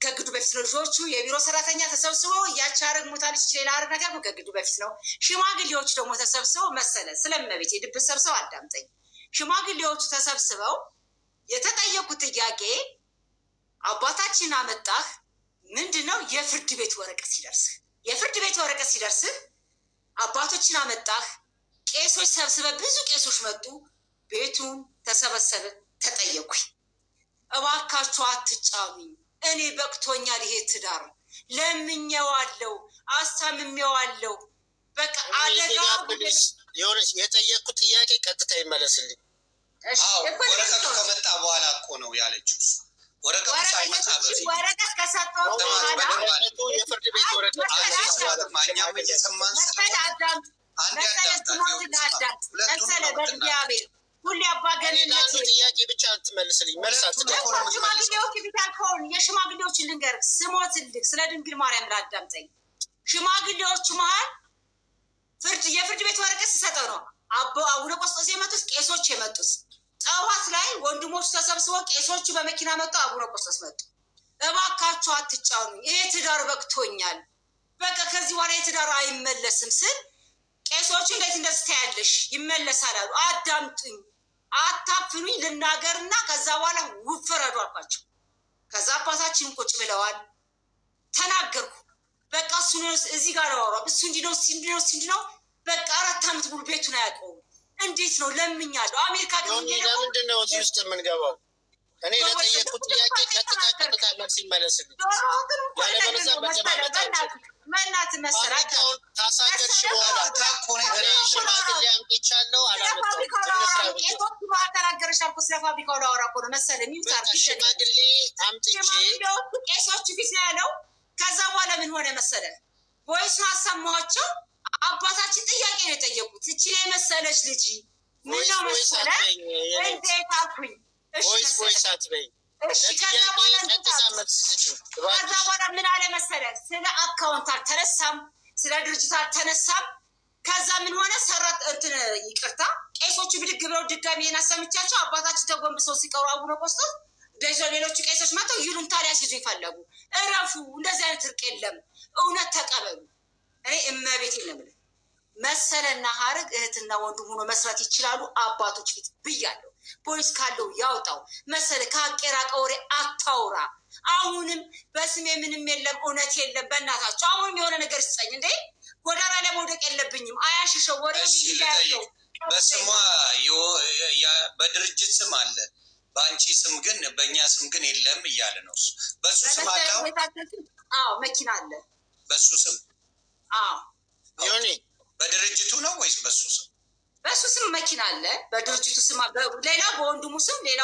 ከእግዱ በፊት ነው። ልጆቹ የቢሮ ሰራተኛ ተሰብስበው ያቺ ሀረግ ሞታለች ሌላ ሀረግ ነገር ነው፣ ከእግዱ በፊት ነው። ሽማግሌዎቹ ደግሞ ተሰብስበው መሰለ ስለመቤት የድብን ሰብስበው አዳምጠኝ። ሽማግሌዎቹ ተሰብስበው የተጠየቁት ጥያቄ አባታችን አመጣህ ምንድነው? የፍርድ ቤት ወረቀት ሲደርስህ የፍርድ ቤት ወረቀት ሲደርስህ አባቶችን አመጣህ። ቄሶች ሰብስበ ብዙ ቄሶች መጡ። ቤቱን ተሰበሰበ። ተጠየቁኝ። እባካችሁ አትጫኑኝ፣ እኔ በቅቶኛል፣ ይሄ ትዳር ለምኜዋለሁ፣ አስታምሜዋለሁ። በቃ አደጋ የሆነች የጠየቅኩት ጥያቄ ቀጥታ ይመለስልኝ። ወረቀቱ ከመጣ በኋላ እኮ ነው ያለችው። ወረቀቱ ሳይመጣ በፊት ወረቀት ከሰጠው በኋላ የፍርድ ቤት ወረቀት እኛም እየሰማን ሁሌ አባገንነት ጥያቄ ብቻ ትመልስልኝ። መልሳት ሽማግሌዎች ፊት ያልከውን የሽማግሌዎችን ልንገር ስሞትልክ ስለ ድንግል ማርያም ላዳምጠኝ። ሽማግሌዎቹ መሀል የፍርድ ቤት ወረቀት ሲሰጠው ነው አቡነ ቆስጦስ የመጡት ቄሶች የመጡት። ጠዋት ላይ ወንድሞቹ ተሰብስበው ቄሶቹ በመኪና መጡ፣ አቡነ ቆስጦስ መጡ። እባካችሁ አትጫኑ፣ ይሄ ትዳር በቅቶኛል፣ በቃ ከዚህ በኋላ የትዳር አይመለስም ስል ቄሶቹ እንዴት እንደዚህ ታያለሽ? ይመለሳል አሉ። አዳምጡኝ፣ አታፍኑኝ፣ ልናገርና ከዛ በኋላ ውፍረዱ አልኳቸው። ከዛ አባታችን ቁጭ ብለዋል። ተናገርኩ። በቃ እሱ እዚህ ጋር ለዋሯ እሱ እንዲህ ነው። በቃ 4 ዓመት ሙሉ ቤቱን አያውቀውም። እንዴት ነው ለምኛለሁ። አሜሪካ ለምንድን ነው እዚህ ውስጥ የምንገባው? እኔ ለጠየቁት ጥያቄ ቀጥታ መልስ ይመለስልኝ። ያለበለዚያ መናት መሰራት ታሳገድሽ በኋላ ሽማግሌ አምጥቻለሁ አላተናገረሽ አልኩ። ስለ ፋብሪካው ላወራ እኮ ነው መሰለኝ። ሽማግሌ አምጥቼ ቄሶቹ ፊት ነው ያለው። ከዛ በኋላ ምን ሆነ መሰለ ቮይሱን አሰማኋቸው። አባታችን ጥያቄ ነው የጠየቁት። እቺ የመሰለች ልጅ ምነው መሰለ እንዴት አልኩኝ። ቮይስ አትበይ። ከዛ በኋላ ምን አለ መሰለ ስለ አካውንት አልተነሳም፣ ስለ ድርጅት አልተነሳም። ከዛ ምን ሆነ ሰራት እንትን ይቅርታ ቄሶቹ ብድግ ብለው ድጋሚ አሰምቻቸው አባታችን ተጎንብሰው ሲቀሩ አቡነ ቆስጦስ ሌሎቹ ቄሶች መጥተው ይሉን ታዲያ ሲይዙ ይፈለጉ። እረፉ፣ እንደዚህ አይነት እርቅ የለም፣ እውነት ተቀበሉ። እኔ እመቤት የለም መሰለና ሀረግ እህትና ወንድም ሆኖ መስራት ይችላሉ። አባቶች ፊት ብያለሁ። ፖሊስ ካለው ያውጣው። መሰለ ከአቄራቀ ወሬ አታውራ። አሁንም በስሜ ምንም የለም፣ እውነት የለም። በእናታቸው አሁንም የሆነ ነገር ስጠኝ እንዴ። ጎዳና ላይ መውደቅ የለብኝም። አያሽሸው ወሬ ያለው በስሟ በድርጅት ስም አለ፣ በአንቺ ስም ግን በእኛ ስም ግን የለም እያለ ነው እሱ። በሱ ስም አለው። መኪና አለ በሱ ስም። ዮኒ በድርጅቱ ነው ወይስ በሱ ስም? በሱ ስም መኪና አለ፣ በድርጅቱ ስም። ሌላ በወንድሙ ስም፣ ሌላ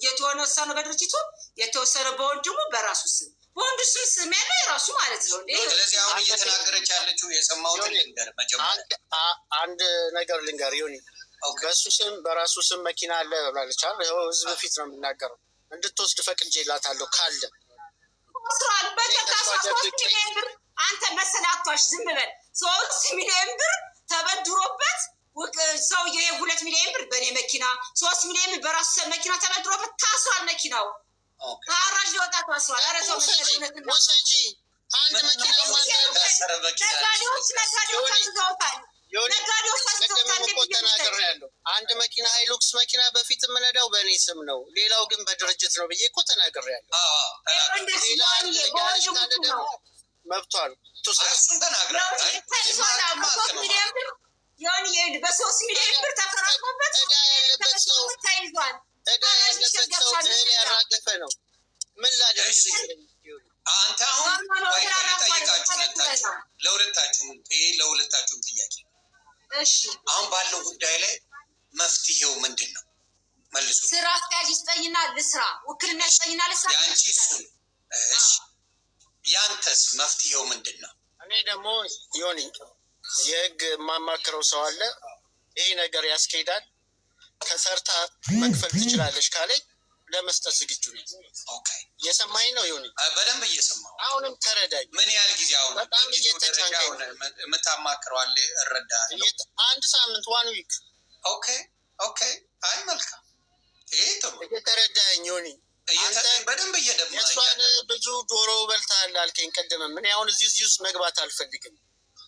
የተወሰነ በድርጅቱ የተወሰነ በወንድሙ በራሱ ስም። በወንዱ ስም ስም ያለው የራሱ ማለት ነው። ስለዚህ አሁን እየተናገረች ያለችው የሰማሁትን ልንገር። መጀመሪያ አንድ ነገር ልንገር ዮኒ። በሱ ስም በራሱ ስም መኪና አለ ብላለች። ህዝብ ፊት ነው የምናገረው። እንድትወስድ ፈቅጄላታለሁ ካለ ስራል በ3 አንተ መሰለህ አቷሽ ዝም በል። 3 ሚሊዮን ብር ተበድሮበት ሰውዬ 2 ሚሊዮን ብር በእኔ መኪና 3 ሚሊዮን ብር በራሱ መኪና ተበድሮበት ታስሯል። መኪናው ከአራጅ ሊወጣ ታስሯል። ኧረ ሰው መሰለህ ወሰጂ አንድ መኪና ነጋዴዎች አስገውታል። ነጋዴዎች ተናግሬያለሁ። አንድ መኪና ሃይሉክስ መኪና በፊት የምነዳው በእኔ ስም ነው፣ ሌላው ግን በድርጅት ነው ብዬ እኮ ተናግሬያለሁ። መብቷል እሱን ተናግረሃል። በ3 ሚሊዮን ብር ተፈራርሞበት እዳ ያለበት ሰው ተይዟል። እዳ ያለበት ሰው እህል ያራገፈ ነው። ምን ላደርግ? አንተ አሁን ጠይቃችሁ ለሁለታችሁም ጥያቄ አሁን ባለው ጉዳይ ላይ መፍትሄው ምንድን ነው? መልሱ። ስራ አስኪያጅ ይስጠኝና ልስራ፣ ውክልና ይስጠኝና ልስራ። የአንቺ እሱን ያንተስ መፍትሄው ምንድን ነው? እኔ ደግሞ ዮኒ የህግ የማማክረው ሰው አለ። ይሄ ነገር ያስኬዳል፣ ከሰርታ መክፈል ትችላለች ካለኝ ለመስጠት ዝግጁ ነኝ። እየሰማኝ ነው ዮኒ? በደንብ እየሰማሁ። አሁንም ተረዳኝ። ምን ያህል ጊዜ አሁን በጣም እየተጫንከኝ የምታማክረዋል? እረዳለሁ። 1 ሳምንት 1 ዊክ። ኦኬ። አይ መልካም። ይሄ ጥሩ። እየተረዳኝ ዮኒ? በደንብ እየደማ የእሷን ብዙ ዶሮ በልተሃል አልከኝ ቅድምም። እኔ አሁን እዚህ ውስጥ መግባት አልፈልግም።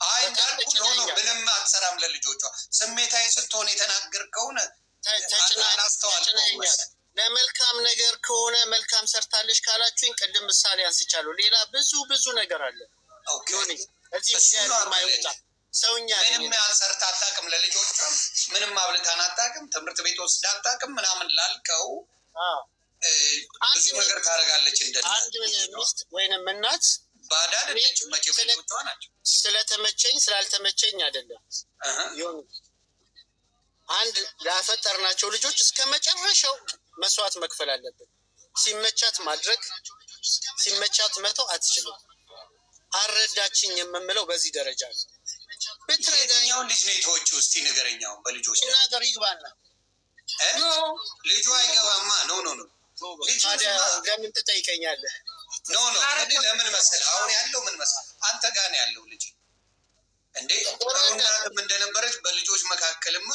አይ እንዳልኩ ሆኖ ምንም አትሰራም ለልጆቿ። ስሜታዊ ስትሆን የተናገርከውን ተጭነኛል። ለመልካም ነገር ከሆነ መልካም ሰርታለች ካላችሁኝ ቅድም ምሳሌ አንስቻለሁ። ሌላ ብዙ ነገር አለ ዮኒ። እዚህ ማይወጣ ሰውኛ ምንም ሰርታ አታውቅም። ለልጆቿም ምንም አብልታን አታውቅም። ትምህርት ቤት ወስዳ አታውቅም ምናምን ላልከው ብዙ ነገር ታደርጋለች። እንደ አንድ ሚስት ወይንም እናት ባዳ አይደለች። መቼ ልጆቿ ናቸው። ስለተመቸኝ ስላልተመቸኝ አይደለም ዮኒ። አንድ ላፈጠርናቸው ልጆች እስከ መጨረሻው መስዋዕት መክፈል አለብን። ሲመቻት ማድረግ፣ ሲመቻት መተው አትችልም። አረዳችኝ የምምለው በዚህ ደረጃ ነው። የትኛውን ልጅ ነው የተወችው? እስቲ ንገረኛው። በልጆች ነገር ይግባና ልጁ አይገባማ። ኖ ታዲያ ለምን ትጠይቀኛለህ? ለምን መሰለህ? አሁን ያለው ምን መሰለህ? አንተ ጋር ነው ያለው ልጅ እንዴ። እናትም እንደነበረች በልጆች መካከልማ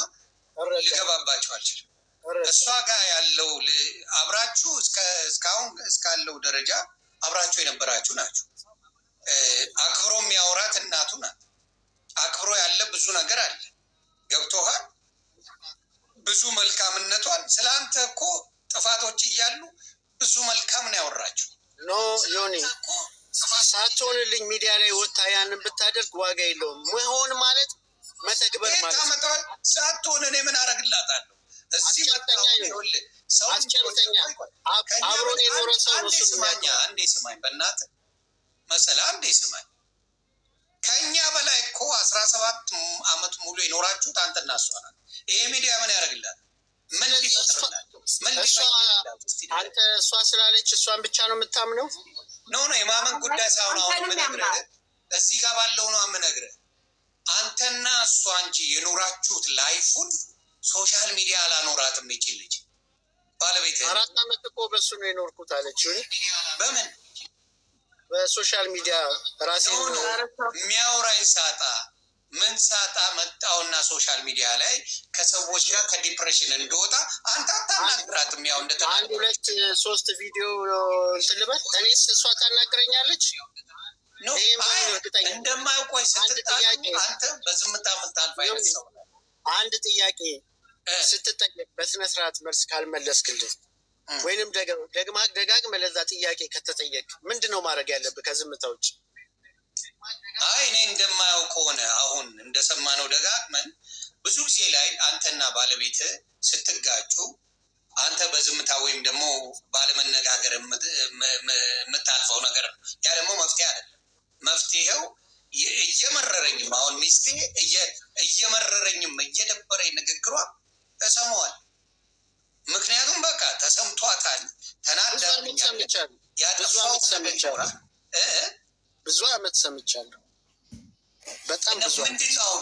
ልገባባቸው አልችልም። እሷ ጋር ያለው አብራችሁ እስካሁን እስካለው ደረጃ አብራችሁ የነበራችሁ ናችሁ። አክብሮ የሚያወራት እናቱ ናት። አክብሮ ያለ ብዙ ነገር አለ። ገብቶሃል? ብዙ መልካምነቷን ስለ አንተ እኮ ጥፋቶች እያሉ ብዙ መልካም ነው ያወራችሁ። ኖ ዮኒ ሳትሆንልኝ ሚዲያ ላይ ወጥታ ያንን ብታደርግ ዋጋ የለውም። መሆን ማለት መተግበር ማለት ሳትሆን እኔ ምን አረግላታለሁ? እዚህ ሰው አብሮን የኖረ ሰው አንዴ ስማኝ፣ በእናትህ መሰለህ አንዴ ስማኝ። ከእኛ በላይ እኮ 17 ዓመት ሙሉ የኖራችሁት አንተና እሷ ናት። ይሄ ሚዲያ ምን ያደርግላል? ምን ሊፈጥርላል? አንተ እሷ ስላለች እሷን ብቻ ነው የምታምነው? ኖ የማመን ጉዳይ ሳይሆን አሁን የምነግርህ እዚህ ጋር ባለው ነው የምነግርህ። አንተና እሷ እንጂ የኖራችሁት ላይፉን ሶሻል ሚዲያ አላኖራትም። ይችል ልጅ ባለቤት 4 ዓመት እኮ በሱ ነው የኖርኩት አለች። በምን በሶሻል ሚዲያ ራሴ የሚያወራኝ ሳጣ ምን ሳጣ መጣውና ሶሻል ሚዲያ ላይ ከሰዎች ጋር ከዲፕሬሽን እንደወጣ አንተ አታናግራትም። ያው አንድ 2 3 ቪዲዮ እንትን ልበል እኔስ እሷ ታናግረኛለች እንደማያውቆይ ስትጣሉ አንተ በዝምታ የምታልፍ አይነት ሰው። አንድ ጥያቄ ስትጠየቅ በስነ ስርዓት መልስ ካልመለስክልህ ወይንም ደጋግመህ ለዛ ጥያቄ ከተጠየቅ ምንድን ነው ማድረግ ያለብህ ከዝምታ ውጭ? አይ እኔ እንደማያው ከሆነ አሁን እንደሰማነው ደጋግመን ብዙ ጊዜ ላይ አንተና ባለቤት ስትጋጩ አንተ በዝምታ ወይም ደግሞ ባለመነጋገር የምታልፈው ነገር ነው። ያ ደግሞ መፍትሄ አይደለም። መፍትሄው እየመረረኝም አሁን ሚስቴ እየመረረኝም እየደበረኝ ንግግሯ ተሰማዋል። ምክንያቱም በቃ ተሰምቷታል፣ ተናዳኛል። ያጠፋሁት ሰምቻለሁ፣ ብዙ አመት ሰምቻለሁ። በጣም ብዙ ምንድን ነው